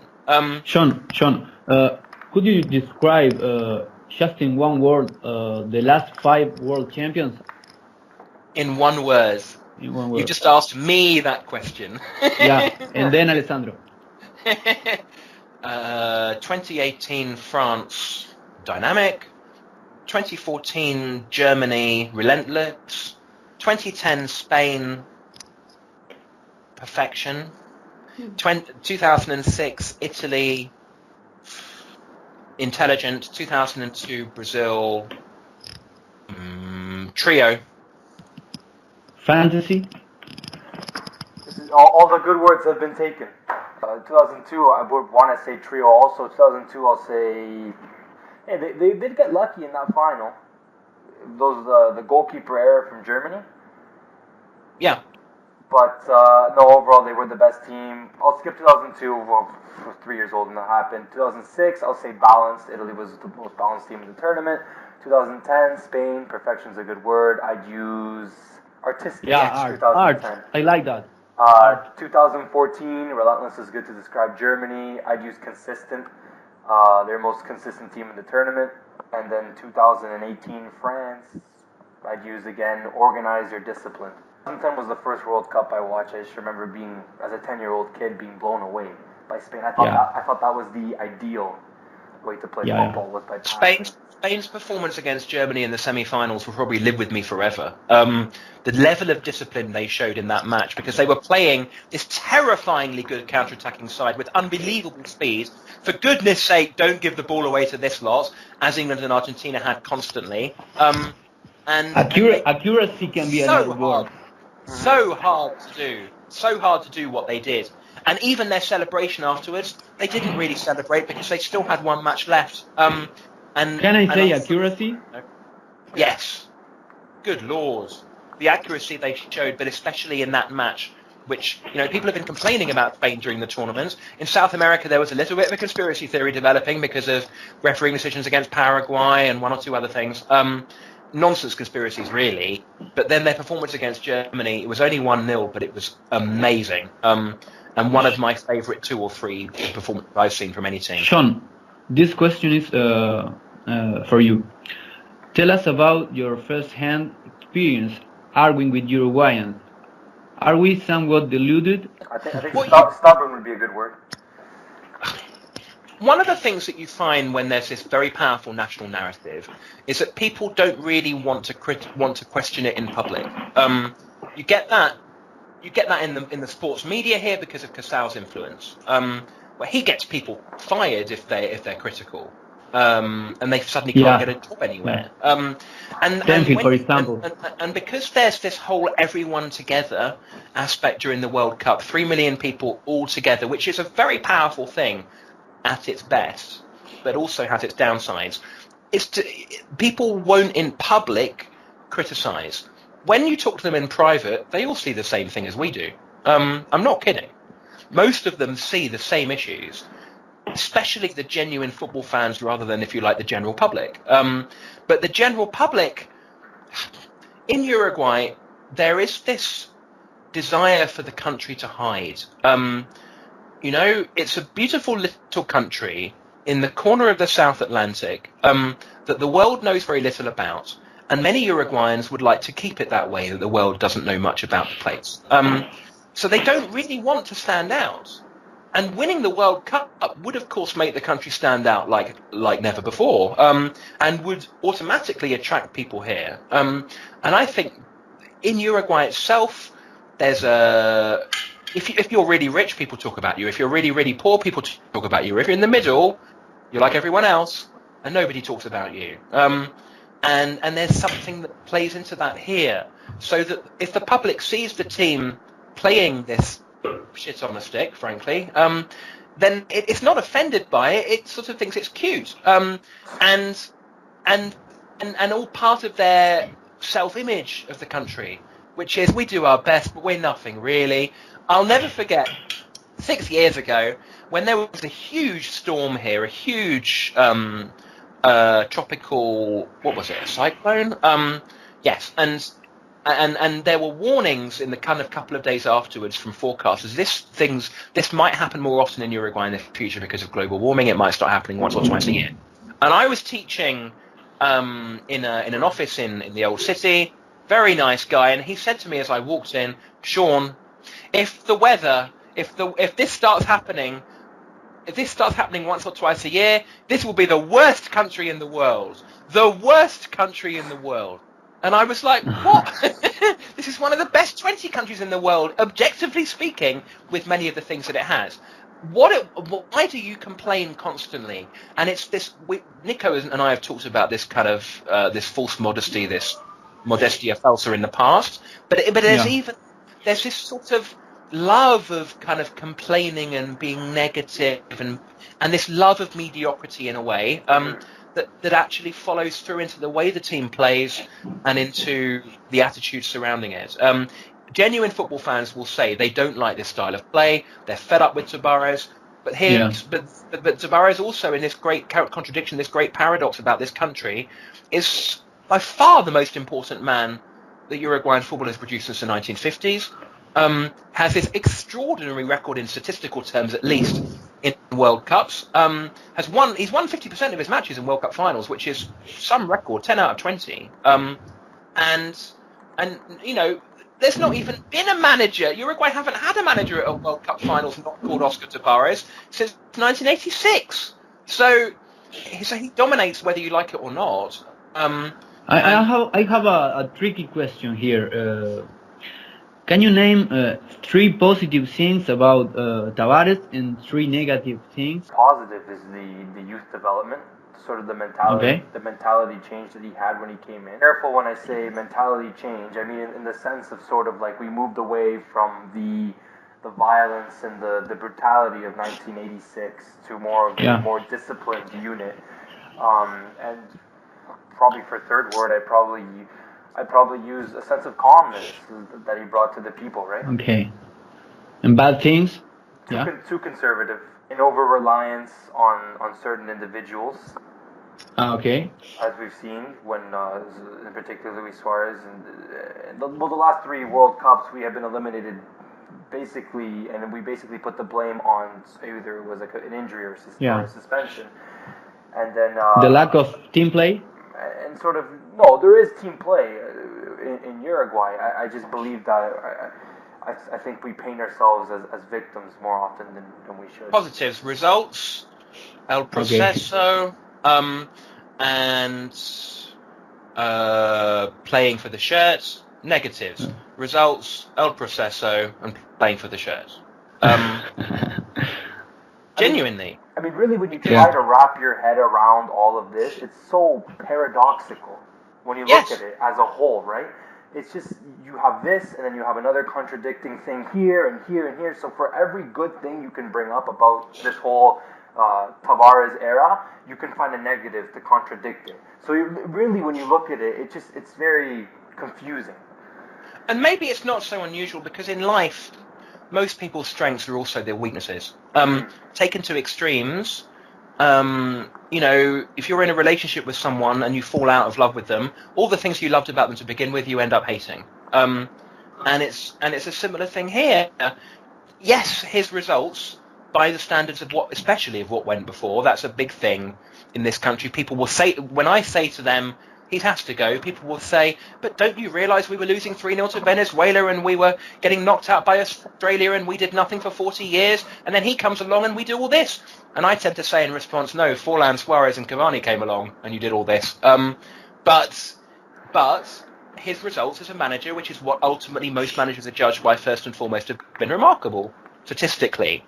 Shawn, could you describe just in one word the last 5 world champions? In one word. In one word. You just asked me that question. Yeah, and then Alessandro. 2018 France, dynamic. 2014 Germany, relentless. 2010 Spain, perfection. 2006 Italy, intelligent. 2002 Brazil, trio. Fantasy. This is all the good words have been taken. 2002, I would want to say trio also. 2002, I'll say... Hey, they did get lucky in that final. Those the goalkeeper error from Germany. Yeah. But no, overall they were the best team. I'll skip 2002. Well, I was 3 years old when that happened. 2006, I'll say balanced. Italy was the most balanced team in the tournament. 2010, Spain. Perfection's a good word. I'd use artistic. Yeah, Yes, art. 2010. I like that. 2014, relentless is good to describe Germany. I'd use consistent. Their most consistent team in the tournament. And then 2018, France. I'd use again organized or disciplined. 2010 was the first World Cup I watched. I just remember being, as a 10-year-old kid, being blown away by Spain. I thought that was the ideal way to play football. Was by Spain's performance against Germany in the semi-finals will probably live with me forever. The level of discipline they showed in that match, because they were playing this terrifyingly good counter-attacking side with unbelievable speed. For goodness sake, don't give the ball away to this lot, as England and Argentina had constantly. Accuracy can be another word. So hard to do what they did. And even their celebration afterwards, they didn't really celebrate because they still had one match left. Can I say accuracy? Yes. Good Lord. The accuracy they showed, but especially in that match, which, people have been complaining about Spain during the tournament. In South America, there was a little bit of a conspiracy theory developing because of refereeing decisions against Paraguay and one or two other things. Nonsense conspiracies, really. But then their performance against Germany, it was only 1-0, but it was amazing. And one of my favourite 2 or 3 performances I've seen from any team. Shawn, this question is for you. Tell us about your first-hand experience arguing with Uruguayans. Are we somewhat deluded? I think stubborn would be a good word. One of the things that you find when there's this very powerful national narrative is that people don't really want to question it in public. You get that in the sports media here because of Casal's influence, where he gets people fired if they're critical, and they suddenly can't get a job anywhere. For example. And because there's this whole everyone together aspect during the World Cup, 3 million people all together, which is a very powerful thing at its best, but also has its downsides. People won't in public criticize. When you talk to them in private, they all see the same thing as we do. I'm not kidding. Most of them see the same issues, especially the genuine football fans rather than, if you like, the general public. But the general public, in Uruguay, there is this desire for the country to hide. It's a beautiful little country in the corner of the South Atlantic that the world knows very little about. And many Uruguayans would like to keep it that way, that the world doesn't know much about the place. So they don't really want to stand out. And winning the World Cup would, of course, make the country stand out like never before, and would automatically attract people here. And I think in Uruguay itself, there's if you're really rich, people talk about you. If you're really, really poor, people talk about you. If you're in the middle, you're like everyone else, and nobody talks about you. And there's something that plays into that here, so that if the public sees the team playing this shit on a stick, frankly, then it's not offended by it. It sort of thinks it's cute, and all part of their self-image of the country, which is we do our best, but we're nothing really. I'll never forget 6 years ago when there was a huge storm here, a huge tropical, what was it, a cyclone? Yes, and there were warnings in the kind of couple of days afterwards from forecasters. This might happen more often in Uruguay in the future because of global warming. It might start happening once or twice a year. And I was teaching in an office in the old city, very nice guy, and he said to me as I walked in, Shawn, if this starts happening once or twice a year, this will be the worst country in the world. The worst country in the world. And I was like, what? This is one of the best 20 countries in the world, objectively speaking, with many of the things that it has. Why do you complain constantly? And it's this, Nico and I have talked about this kind of, this false modesty, this modestia falsa in the past, but there's this sort of love of kind of complaining and being negative and this love of mediocrity in a way, that actually follows through into the way the team plays and into the attitude surrounding it. Genuine football fans will say they don't like this style of play. They're fed up with Tavares. But Tavares also, in this great contradiction, this great paradox about this country, is by far the most important man that Uruguayan football has produced since the 1950s. Has this extraordinary record in statistical terms, at least in World Cups. He's won 50% of his matches in World Cup finals, which is some record, 10 out of 20. And you know, there's not even been a manager. Uruguay haven't had a manager at a World Cup finals not called Oscar Tavares since 1986. So he dominates whether you like it or not. I have a tricky question here. Can you name 3 positive things about Tavares and 3 negative things? Positive is the youth development, sort of the mentality change that he had when he came in. Careful when I say mentality change, I mean in the sense of sort of like we moved away from the violence and the brutality of 1986 to more of a more disciplined unit. And probably for third word, I'd probably use a sense of calmness that he brought to the people, right? Okay. And bad things? Too conservative. An over-reliance on certain individuals. Okay. As we've seen when, in particular, Luis Suarez. And the last 3 World Cups, we have been eliminated basically, and we basically put the blame on either it was like an injury or a suspension. And then... the lack of team play? And sort of, no, there is team play in Uruguay. I just believe that I think we paint ourselves as victims more often than we should. Positives, results, El Proceso, and playing for the shirts. Negatives, results, El Proceso, and playing for the shirts. Genuinely. I mean, really, when you try to wrap your head around all of this, it's so paradoxical when you look at it as a whole, right? It's just, you have this, and then you have another contradicting thing here and here and here. So for every good thing you can bring up about this whole Tavares era, you can find a negative to contradict it. So really, when you look at it, it's very confusing. And maybe it's not so unusual because in life, most people's strengths are also their weaknesses. Taken to extremes, you know, if you're in a relationship with someone and you fall out of love with them, all the things you loved about them to begin with, you end up hating. And it's a similar thing here. Yes, his results, by the standards of especially of what went before, that's a big thing in this country. People will say, when I say to them, he has to go, people will say, but don't you realise we were losing 3-0 to Venezuela and we were getting knocked out by Australia and we did nothing for 40 years and then he comes along and we do all this? And I tend to say in response, no, Forlan, Suarez and Cavani came along and you did all this. But his results as a manager, which is what ultimately most managers are judged by first and foremost, have been remarkable, statistically.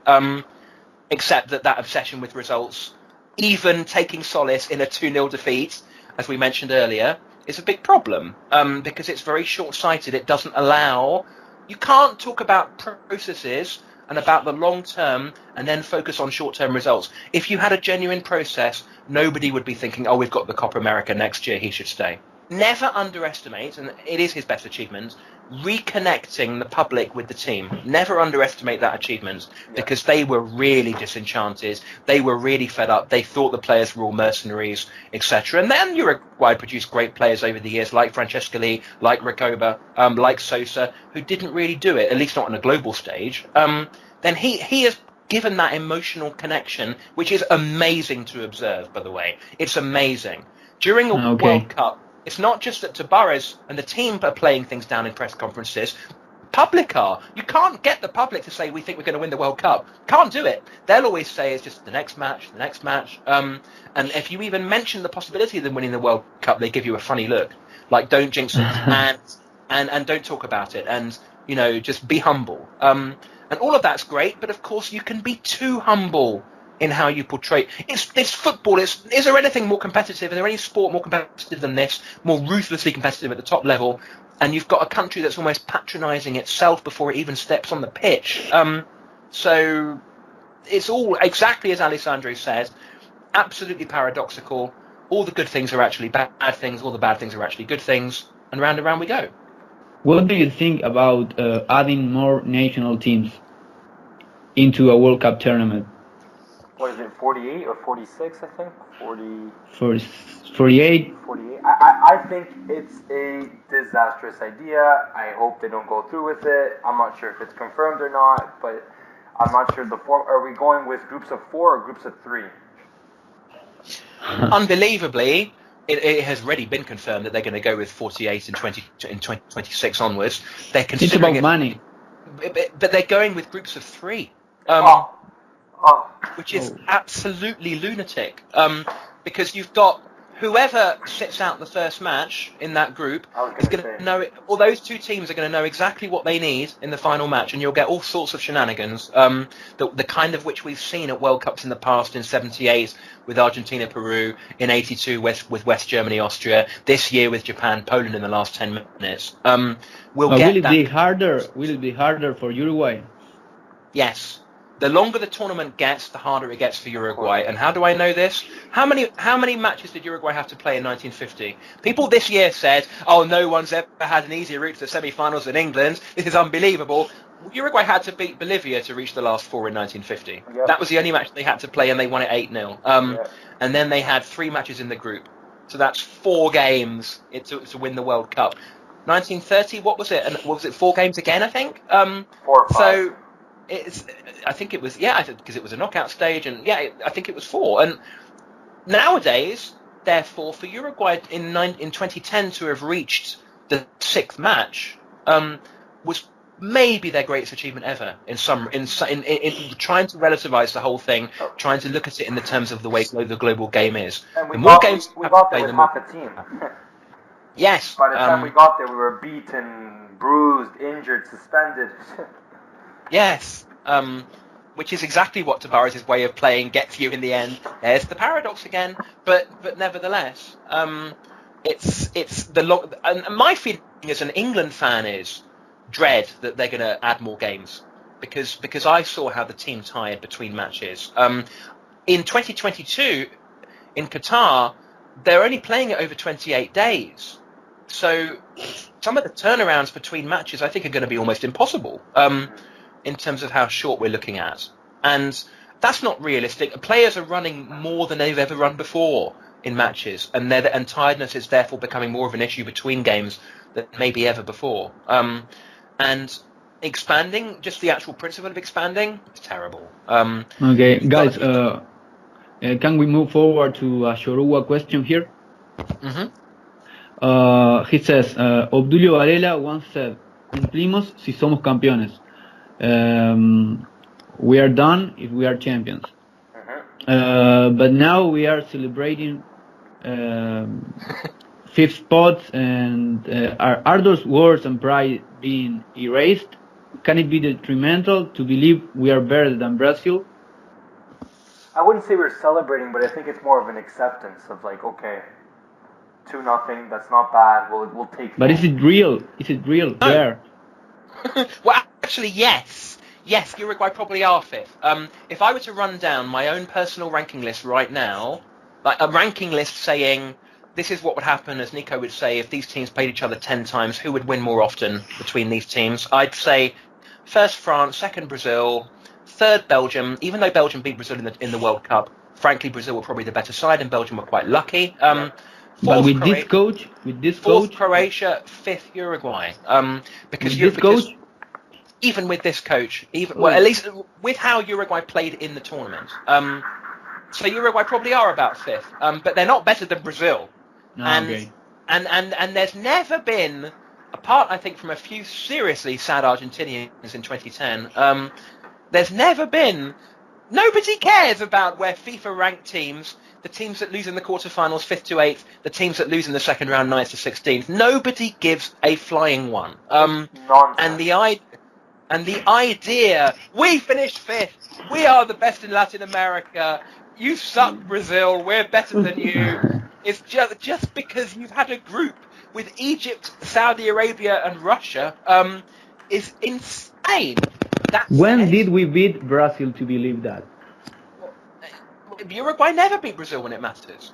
Except that obsession with results, even taking solace in a 2-0 defeat, as we mentioned earlier, is a big problem because it's very short-sighted. It doesn't allow... You can't talk about processes and about the long term and then focus on short-term results. If you had a genuine process, nobody would be thinking, oh, we've got the Copa America next year, he should stay. Never underestimate, and it is his best achievement, reconnecting the public with the team. Never underestimate that achievement because they were really disenchanted. They were really fed up. They thought the players were all mercenaries, etc. And then Uruguay produced great players over the years like Francescoli, like Recoba, like Sosa, who didn't really do it, at least not on a global stage. Then he has given that emotional connection, which is amazing to observe, by the way. It's amazing. During a World Cup It's not just that Tavares and the team are playing things down in press conferences. Public are. You can't get the public to say we think we're going to win the World Cup. Can't do it. They'll always say it's just the next match. And if you even mention the possibility of them winning the World Cup, they give you a funny look. Like, don't jinx it, and don't talk about it, and just be humble. And all of that's great, but of course you can be too humble in how you portray. It's football. Is there anything more competitive? Is there any sport more competitive than this? More ruthlessly competitive at the top level? And you've got a country that's almost patronising itself before it even steps on the pitch. So it's all exactly as Alessandro says. Absolutely paradoxical. All the good things are actually bad things. All the bad things are actually good things. And round and round we go. What do you think about adding more national teams into a World Cup tournament? What is it, 48 or 46, I think? 48? 48. I think it's a disastrous idea. I hope they don't go through with it. I'm not sure if it's confirmed or not, but I'm not sure the form. Are we going with groups of 4 or groups of 3? Unbelievably, it has already been confirmed that they're going to go with 48 in 2026 onwards. They're considering it's about money. But they're going with groups of 3. Which is absolutely lunatic. Because you've got whoever sits out the first match in that group is going to know it. All those two teams are going to know exactly what they need in the final match, and you'll get all sorts of shenanigans. The kind of which we've seen at World Cups in the past, in '78 with Argentina, Peru, in '82 with West Germany, Austria, this year with Japan, Poland in the last 10 minutes. Will it be harder? Will it be harder for Uruguay? Yes. The longer the tournament gets, the harder it gets for Uruguay. And how do I know this? How many matches did Uruguay have to play in 1950? People this year said, "Oh, no one's ever had an easier route to the semi-finals than England. This is unbelievable." Uruguay had to beat Bolivia to reach the last 4 in 1950. Yep. That was the only match they had to play, and they won it 8-0. And then they had 3 matches in the group. So that's 4 games to win the World Cup. 1930, what was it? And was it 4 games again, I think? 4 or 5. So I think it was, because it was a knockout stage, and I think it was 4. And nowadays, therefore, for Uruguay in 2010 to have reached the 6th match was maybe their greatest achievement ever. In trying to relativize the whole thing, trying to look at it in the terms of the way the global game is. And we got there with half a team. Yes. By the time we got there, we were beaten, bruised, injured, suspended. Yes, which is exactly what Tavares' way of playing gets you in the end. There's the paradox again, but nevertheless, it's the long. And my feeling as an England fan is dread that they're going to add more games because I saw how the team tired between matches. In 2022, in Qatar, they're only playing it over 28 days, so some of the turnarounds between matches I think are going to be almost impossible. In terms of how short we're looking at. And that's not realistic. Players are running more than they've ever run before in matches, and tiredness is therefore becoming more of an issue between games than maybe ever before. And expanding, just the actual principle of expanding, it's terrible. Okay, guys, can we move forward to a Shorua question here? Mm-hmm. He says, Obdulio Varela once said, cumplimos si somos campeones. We are done if we are champions. But now we are celebrating 5th spots, and are those words and pride being erased? Can it be detrimental to believe we are better than Brazil? I wouldn't say we're celebrating, but I think it's more of an acceptance of like, okay, 2-0, that's not bad. We'll take. But is it real? Is it real? No. There. Well, actually, yes. Yes, Uruguay probably are 5th. If I were to run down my own personal ranking list right now, like a ranking list saying this is what would happen, as Nico would say, if these teams played each other 10 times, who would win more often between these teams? I'd say 1st France, 2nd Brazil, 3rd Belgium. Even though Belgium beat Brazil in the World Cup, frankly, Brazil were probably the better side, and Belgium were quite lucky. But with this coach, 4th Croatia, 5th Uruguay. Because even with this coach, at least with how Uruguay played in the tournament. So Uruguay probably are about 5th, but they're not better than Brazil. Okay. And there's never been, apart I think from a few seriously sad Argentinians in 2010, there's never been. Nobody cares about where FIFA ranked teams, the teams that lose in the quarterfinals 5th to 8th, the teams that lose in the second round 9th to 16th. Nobody gives a flying one. And the idea, we finished 5th, we are the best in Latin America, you suck Brazil, we're better than you. It's just because you've had a group with Egypt, Saudi Arabia and Russia is insane. When did we beat Brazil to believe that? Uruguay never beat Brazil when it matters.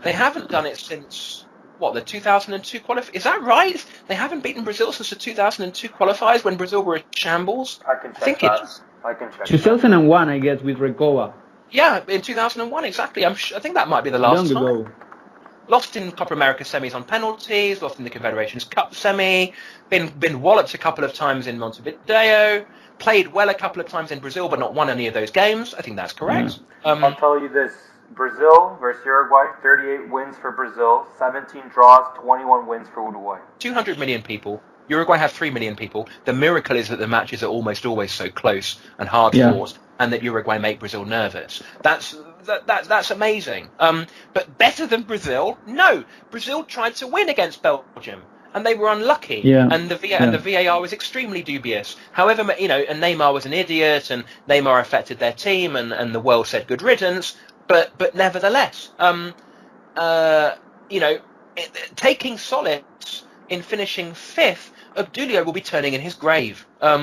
They haven't done it since, the 2002 qualifiers? Is that right? They haven't beaten Brazil since the 2002 qualifiers when Brazil were in shambles? I can check that. I can check 2001, I guess, with Recoba. Yeah, in 2001, exactly. I think that might be the last time. Long ago. Lost in Copa America semis on penalties, lost in the Confederations Cup semi, been walloped a couple of times in Montevideo, played well a couple of times in Brazil, but not won any of those games. I think that's correct. I'll tell you this. Brazil versus Uruguay, 38 wins for Brazil, 17 draws, 21 wins for Uruguay. 200 million people. Uruguay have 3 million people. The miracle is that the matches are almost always so close and hard fought, and that Uruguay make Brazil nervous. That's amazing. But better than Brazil? No. Brazil tried to win against Belgium, and they were unlucky. Yeah. And the VAR was extremely dubious. However, and Neymar was an idiot, and Neymar affected their team, and the world said good riddance. But nevertheless, taking solace in finishing 5th, Obdulio will be turning in his grave. I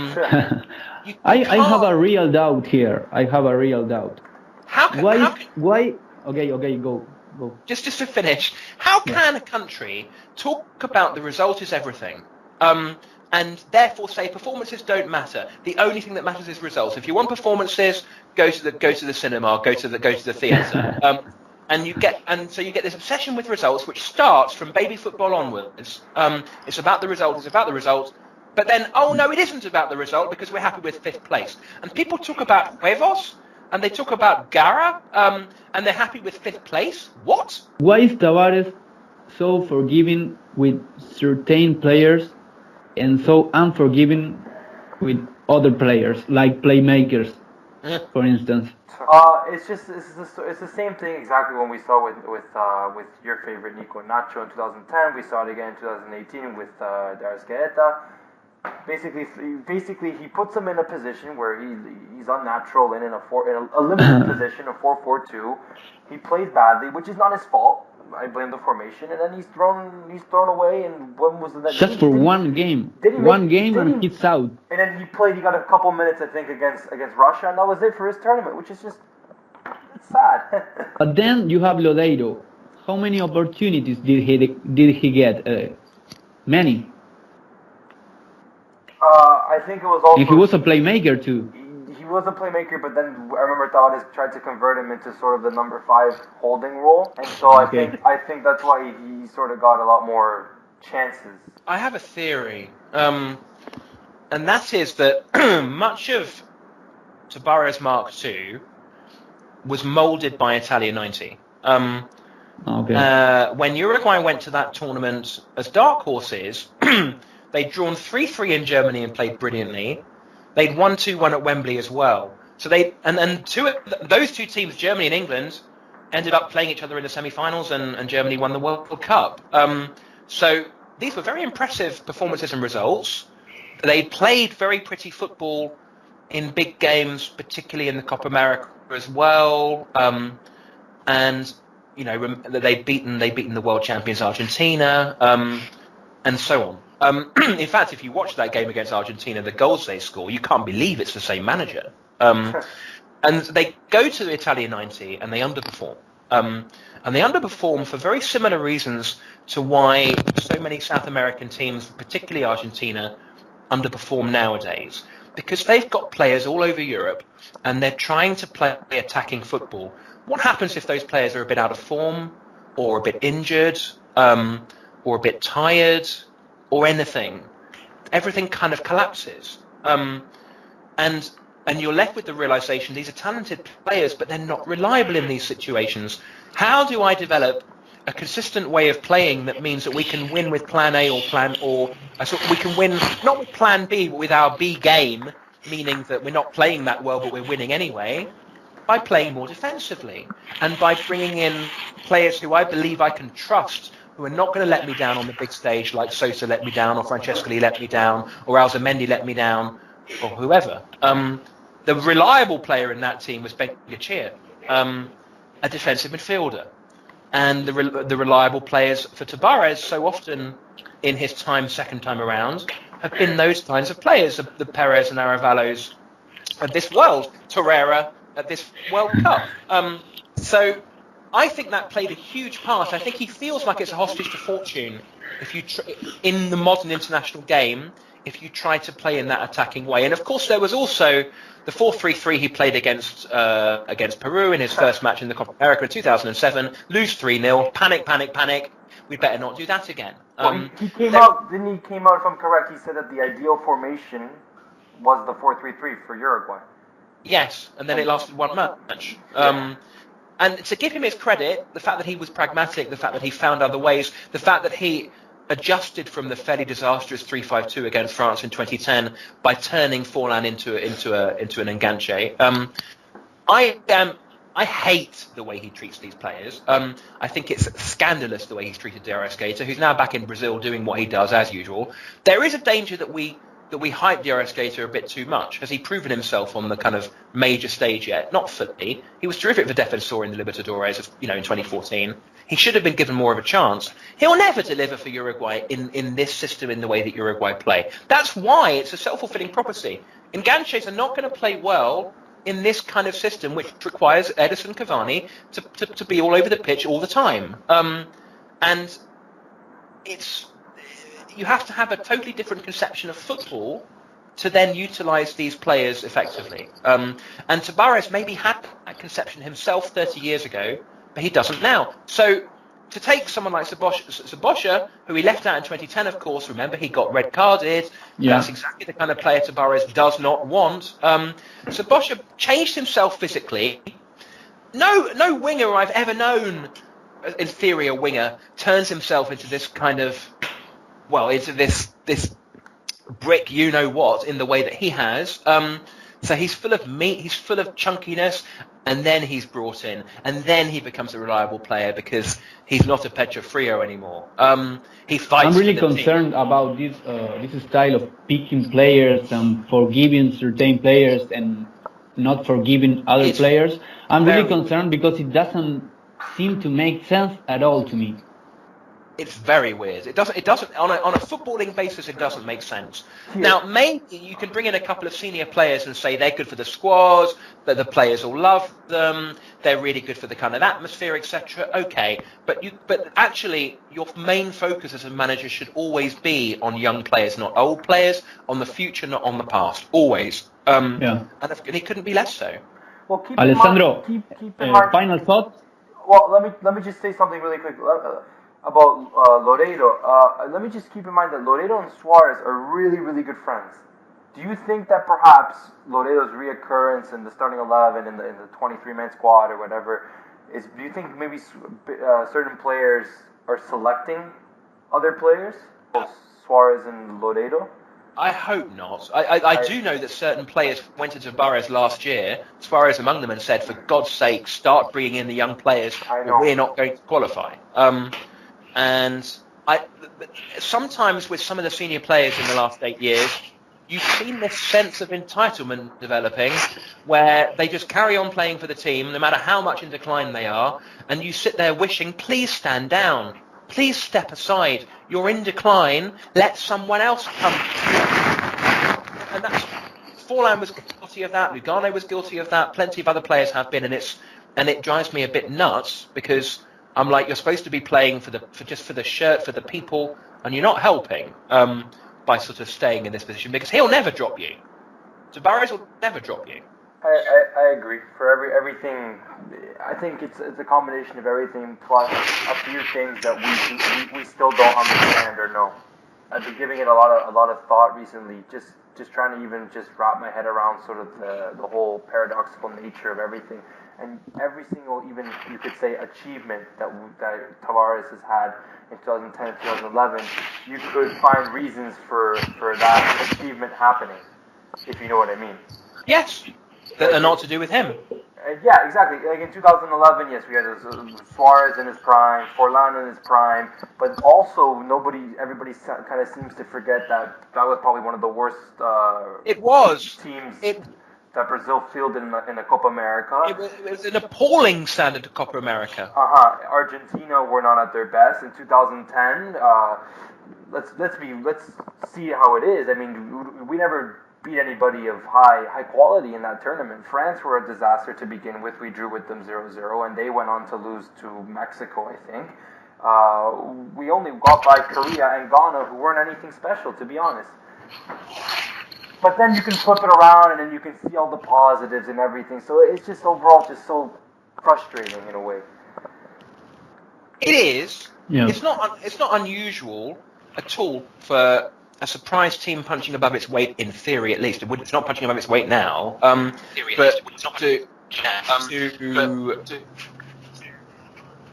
have a real doubt here. Why? Okay, go. Just to finish, how can a country talk about the result is everything, and therefore say performances don't matter? The only thing that matters is results. If you want performances, go to the cinema, go to the theatre. So you get this obsession with results, which starts from baby football onwards. It's about the result. But then, oh no, it isn't about the result because we're happy with 5th place. And people talk about huevos, and they talk about Gara, and they're happy with 5th place. What? Why is Tavares so forgiving with certain players and so unforgiving with other players, like playmakers, for instance? It's the same thing exactly when we saw with your favorite Nico Nacho in 2010. We saw it again in 2018 with Darius Gaeta. Basically, he puts him in a position where he's unnatural and in a limited position, a 4-4-2. He plays badly, which is not his fault. I blame the formation, and then he's thrown away. And when was the next? Just for one game. And he's out. And then he got a couple minutes, I think, against Russia, and that was it for his tournament, which is just sad. But then you have Lodeiro. How many opportunities did he get? Many. I think it was also. And he was a playmaker too. He was a playmaker, but then I remember Tavares tried to convert him into sort of the number 5 holding role, and so I think that's why he sort of got a lot more chances. I have a theory, and that is that much of Tavares Mark II was moulded by Italia 90. When Uruguay went to that tournament as dark horses, they'd drawn 3-3 in Germany and played brilliantly. They'd won 2-1 at Wembley as well. So those two teams, Germany and England, ended up playing each other in the semi-finals, and Germany won the World Cup. So these were very impressive performances and results. They played very pretty football in big games, particularly in the Copa America as well. And they'd beaten the world champions Argentina, and so on. In fact, if you watch that game against Argentina, the goals they score, you can't believe it's the same manager. And they go to the Italia 90 and they underperform. And they underperform for very similar reasons to why so many South American teams, particularly Argentina, underperform nowadays. Because they've got players all over Europe and they're trying to play attacking football. What happens if those players are a bit out of form, or a bit injured, or a bit tired, or anything? Everything kind of collapses. And you're left with the realization these are talented players, but they're not reliable in these situations. How do I develop a consistent way of playing that means that we can win with plan A or we can win not with plan B, but with our B game, meaning that we're not playing that well, but we're winning anyway, by playing more defensively and by bringing in players who I believe I can trust, who are not going to let me down on the big stage, like Sosa let me down, or Francescoli let me down, or Alzamendi let me down, or whoever. The reliable player in that team was Bengachier, a defensive midfielder. And the reliable players for Tabarez so often in his second time around, have been those kinds of players, the Perez and Aravallos of this world, Torreira at this World Cup. So I think that played a huge part. I think he feels like it's a hostage to fortune if you in the modern international game, if you try to play in that attacking way. And of course, there was also the 4-3-3 he played against Peru in his first match in the Copa America in 2007. Lose 3-0. Panic. We'd better not do that again. He came out, if I'm correct, he said that the ideal formation was the 4-3-3 for Uruguay. Yes, and then it lasted one match. And to give him his credit, the fact that he was pragmatic, the fact that he found other ways, the fact that he adjusted from the fairly disastrous 3-5-2 against France in 2010 by turning Forlan into an enganche. I hate the way he treats these players. I think it's scandalous the way he's treated De Arrascaeta, who's now back in Brazil doing what he does as usual. There is a danger that we hype De Arrascaeta a bit too much. Has he proven himself on the kind of major stage yet? Not fully. He was terrific for Defensor in the Libertadores, in 2014. He should have been given more of a chance. He'll never deliver for Uruguay in this system in the way that Uruguay play. That's why it's a self-fulfilling prophecy. Enganches are not going to play well in this kind of system, which requires Edison Cavani to be all over the pitch all the time. And you have to have a totally different conception of football to then utilise these players effectively. And Tabarez maybe had that conception himself 30 years ago, but he doesn't now. So to take someone like Sabosha, who he left out in 2010, of course, remember, he got red carded. Yeah. That's exactly the kind of player Tabarez does not want. Sabosha changed himself physically. No winger I've ever known, inferior winger, turns himself into this kind of, into this brick you-know-what in the way that he has. So he's full of meat, he's full of chunkiness, and then he's brought in, and then he becomes a reliable player because he's not a Pecho Frio anymore. He fights. I'm really concerned about this style of picking players and forgiving certain players and not forgiving other players. I'm really concerned because it doesn't seem to make sense at all to me. It's very weird. It doesn't on a footballing basis. It doesn't make sense. Yeah. Now, maybe you can bring in a couple of senior players and say they're good for the squad, that the players all love them, they're really good for the kind of atmosphere, etc. Okay, but actually, your main focus as a manager should always be on young players, not old players, on the future, not on the past. Always. And it couldn't be less so. Well, keep Alessandro, in mind, final thoughts. Well, let me just say something really quick. About Loredo, let me just keep in mind that Loredo and Suarez are really, really good friends. Do you think that perhaps Loredo's reoccurrence in the starting 11 in the 23-man squad or whatever do you think maybe certain players are selecting other players, both Suarez and Loredo? I hope not. I do know that certain players went into Tabarez last year, Suarez among them, and said, for God's sake, start bringing in the young players, or we're not going to qualify. And sometimes with some of the senior players in the last 8 years, you've seen this sense of entitlement developing where they just carry on playing for the team, no matter how much in decline they are, and you sit there wishing, please stand down, please step aside, you're in decline, let someone else come. And Forlan was guilty of that, Lugano was guilty of that, plenty of other players have been, and it drives me a bit nuts because I'm like, you're supposed to be playing for the shirt, for the people, and you're not helping by sort of staying in this position because he'll never drop you. Tabarez will never drop you. I agree. For everything, I think it's a combination of everything plus a few things that we still don't understand or know. I've been giving it a lot of thought recently, just trying to even just wrap my head around sort of the whole paradoxical nature of everything. and every single, even you could say, achievement that Tavares has had in 2010 and 2011, you could find reasons for that achievement happening, if you know what I mean. Yes, that are not to do with him. Yeah, exactly. Like in 2011, yes, we had Suarez in his prime, Forlan in his prime, but also everybody kind of seems to forget that was probably one of the worst teams that Brazil fielded in the Copa America. It was an appalling standard to Copa America. Argentina were not at their best in 2010. Let's see how it is. I mean, we never beat anybody of high quality in that tournament. France were a disaster to begin with. We drew with them 0-0, and they went on to lose to Mexico, I think. We only got by Korea and Ghana, who weren't anything special, to be honest. But then you can flip it around, and then you can see all the positives and everything. So it's just overall just so frustrating in a way. It is. Yeah. It's not unusual at all for a surprise team punching above its weight, in theory at least. It's not punching above its weight now. But to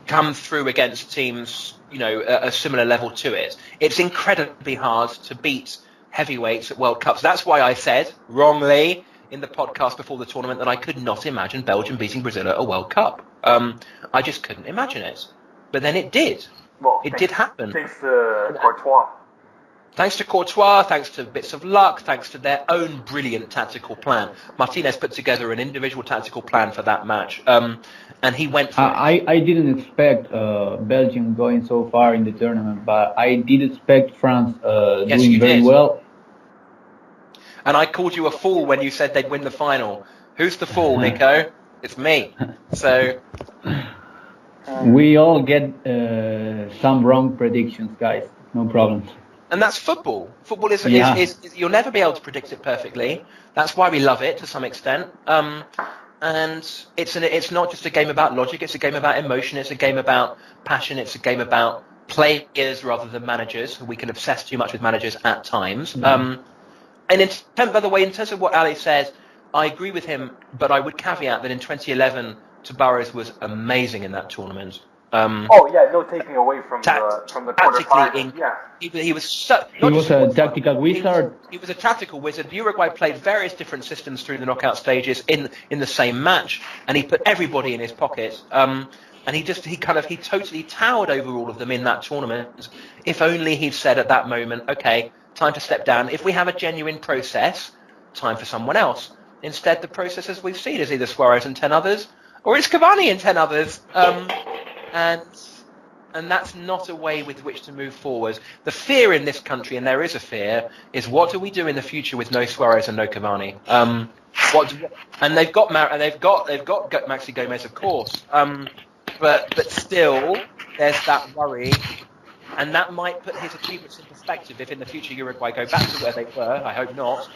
come through against teams, a similar level to it, it's incredibly hard to beat heavyweights at World Cups. That's why I said, wrongly, in the podcast before the tournament that I could not imagine Belgium beating Brazil at a World Cup. I just couldn't imagine it. But then it did. Well, it did happen. Thanks to Courtois. Thanks to Courtois, thanks to bits of luck, thanks to their own brilliant tactical plan. Martinez put together an individual tactical plan for that match, and he went for it. I didn't expect Belgium going so far in the tournament, but I did expect France doing very well. And I called you a fool when you said they'd win the final. Who's the fool, Nico? It's me. So we all get some wrong predictions, guys. No problem. And that's football. Football is you'll never be able to predict it perfectly. That's why we love it to some extent. And it's not just a game about logic. It's a game about emotion. It's a game about passion. It's a game about players rather than managers. We can obsess too much with managers at times. Mm-hmm. And by the way, in terms of what Ali says, I agree with him. But I would caveat that in 2011, Tavares was amazing in that tournament. No taking away from the quarterfinals. Yeah, he was a tactical wizard. He was a tactical wizard. Uruguay played various different systems through the knockout stages in the same match, and he put everybody in his pocket. And he totally towered over all of them in that tournament. If only he'd said at that moment, okay, time to step down. If we have a genuine process, time for someone else. Instead, the process, as we've seen, is either Suarez and 10 others, or it's Cavani and 10 others. And that's not a way with which to move forward. The fear in this country, and there is a fear, is what do we do in the future with no Suarez and no Cavani? And they've got Maxi Gomez, of course. But still, there's that worry, and that might put his achievements in perspective if in the future Uruguay go back to where they were. I hope not.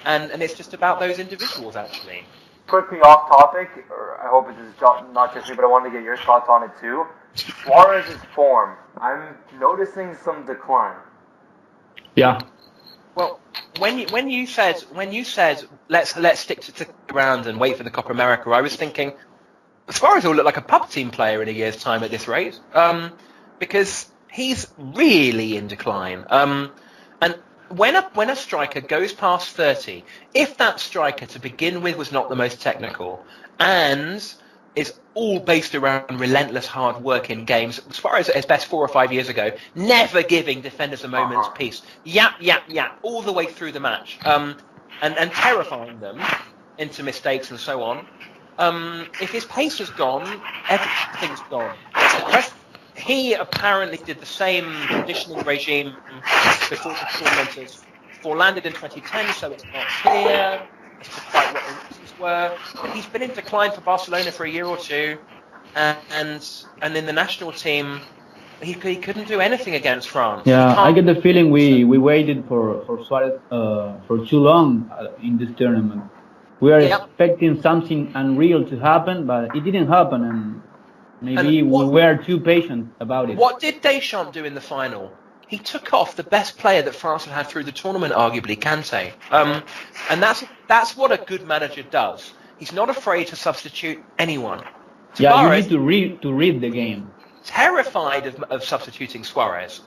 And it's just about those individuals actually. Quickly off topic, or I hope it is not just me, but I wanted to get your thoughts on it too. Suarez's form, I'm noticing some decline. Yeah. Well, when you said let's stick to the ground and wait for the Copa America, I was thinking Suarez will look like a pub team player in a year's time at this rate, because he's really in decline. And when a striker goes past 30, if that striker to begin with was not the most technical and is all based around relentless hard work in games, Suarez at his best 4 or 5 years ago, never giving defenders a moment's peace, yap, all the way through the match, and terrifying them into mistakes and so on. If his pace has gone, everything's gone. He apparently did the same conditioning regime before the tournament as landed in 2010, so it's not clear as to quite what the reasons were. But he's been in decline for Barcelona for a year or two, and in the national team, he couldn't do anything against France. Yeah, I get the feeling we waited for Suarez for too long in this tournament. We are expecting something unreal to happen, but it didn't happen, and maybe we were too patient about it. What did Deschamps do in the final? He took off the best player that France had through the tournament, arguably, Kante. And that's what a good manager does. He's not afraid to substitute anyone. Yeah, you Suarez, need to read the game. terrified of substituting Suarez.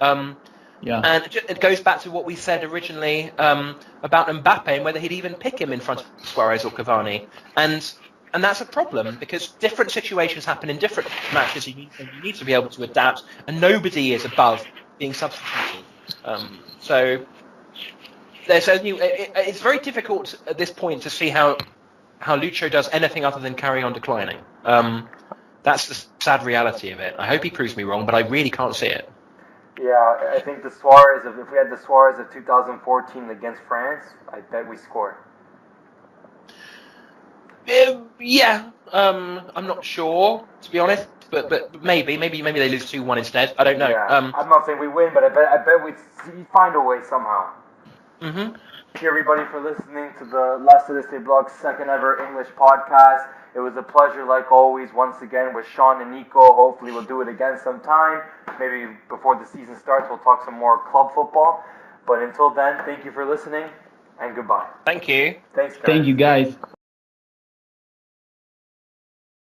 Yeah. And it goes back to what we said originally about Mbappe and whether he'd even pick him in front of Suarez or Cavani. And that's a problem because different situations happen in different matches. You need to be able to adapt, and nobody is above being substituted. So it's very difficult at this point to see how Lucho does anything other than carry on declining. That's the sad reality of it. I hope he proves me wrong, but I really can't see it. Yeah, I think if we had the Suarez of 2014 against France, I bet we score. Yeah, I'm not sure, to be honest, but maybe they lose 2-1 instead. I don't know. Yeah, I'm not saying we win, but I bet we find a way somehow. Mm-hmm. Thank you everybody for listening to the Celeste Blog's second ever English podcast. It was a pleasure, like always, once again with Shawn and Nico. Hopefully we'll do it again sometime. Maybe before the season starts, we'll talk some more club football. But until then, thank you for listening, and goodbye. Thank you. Thanks, guys. Thank you, guys.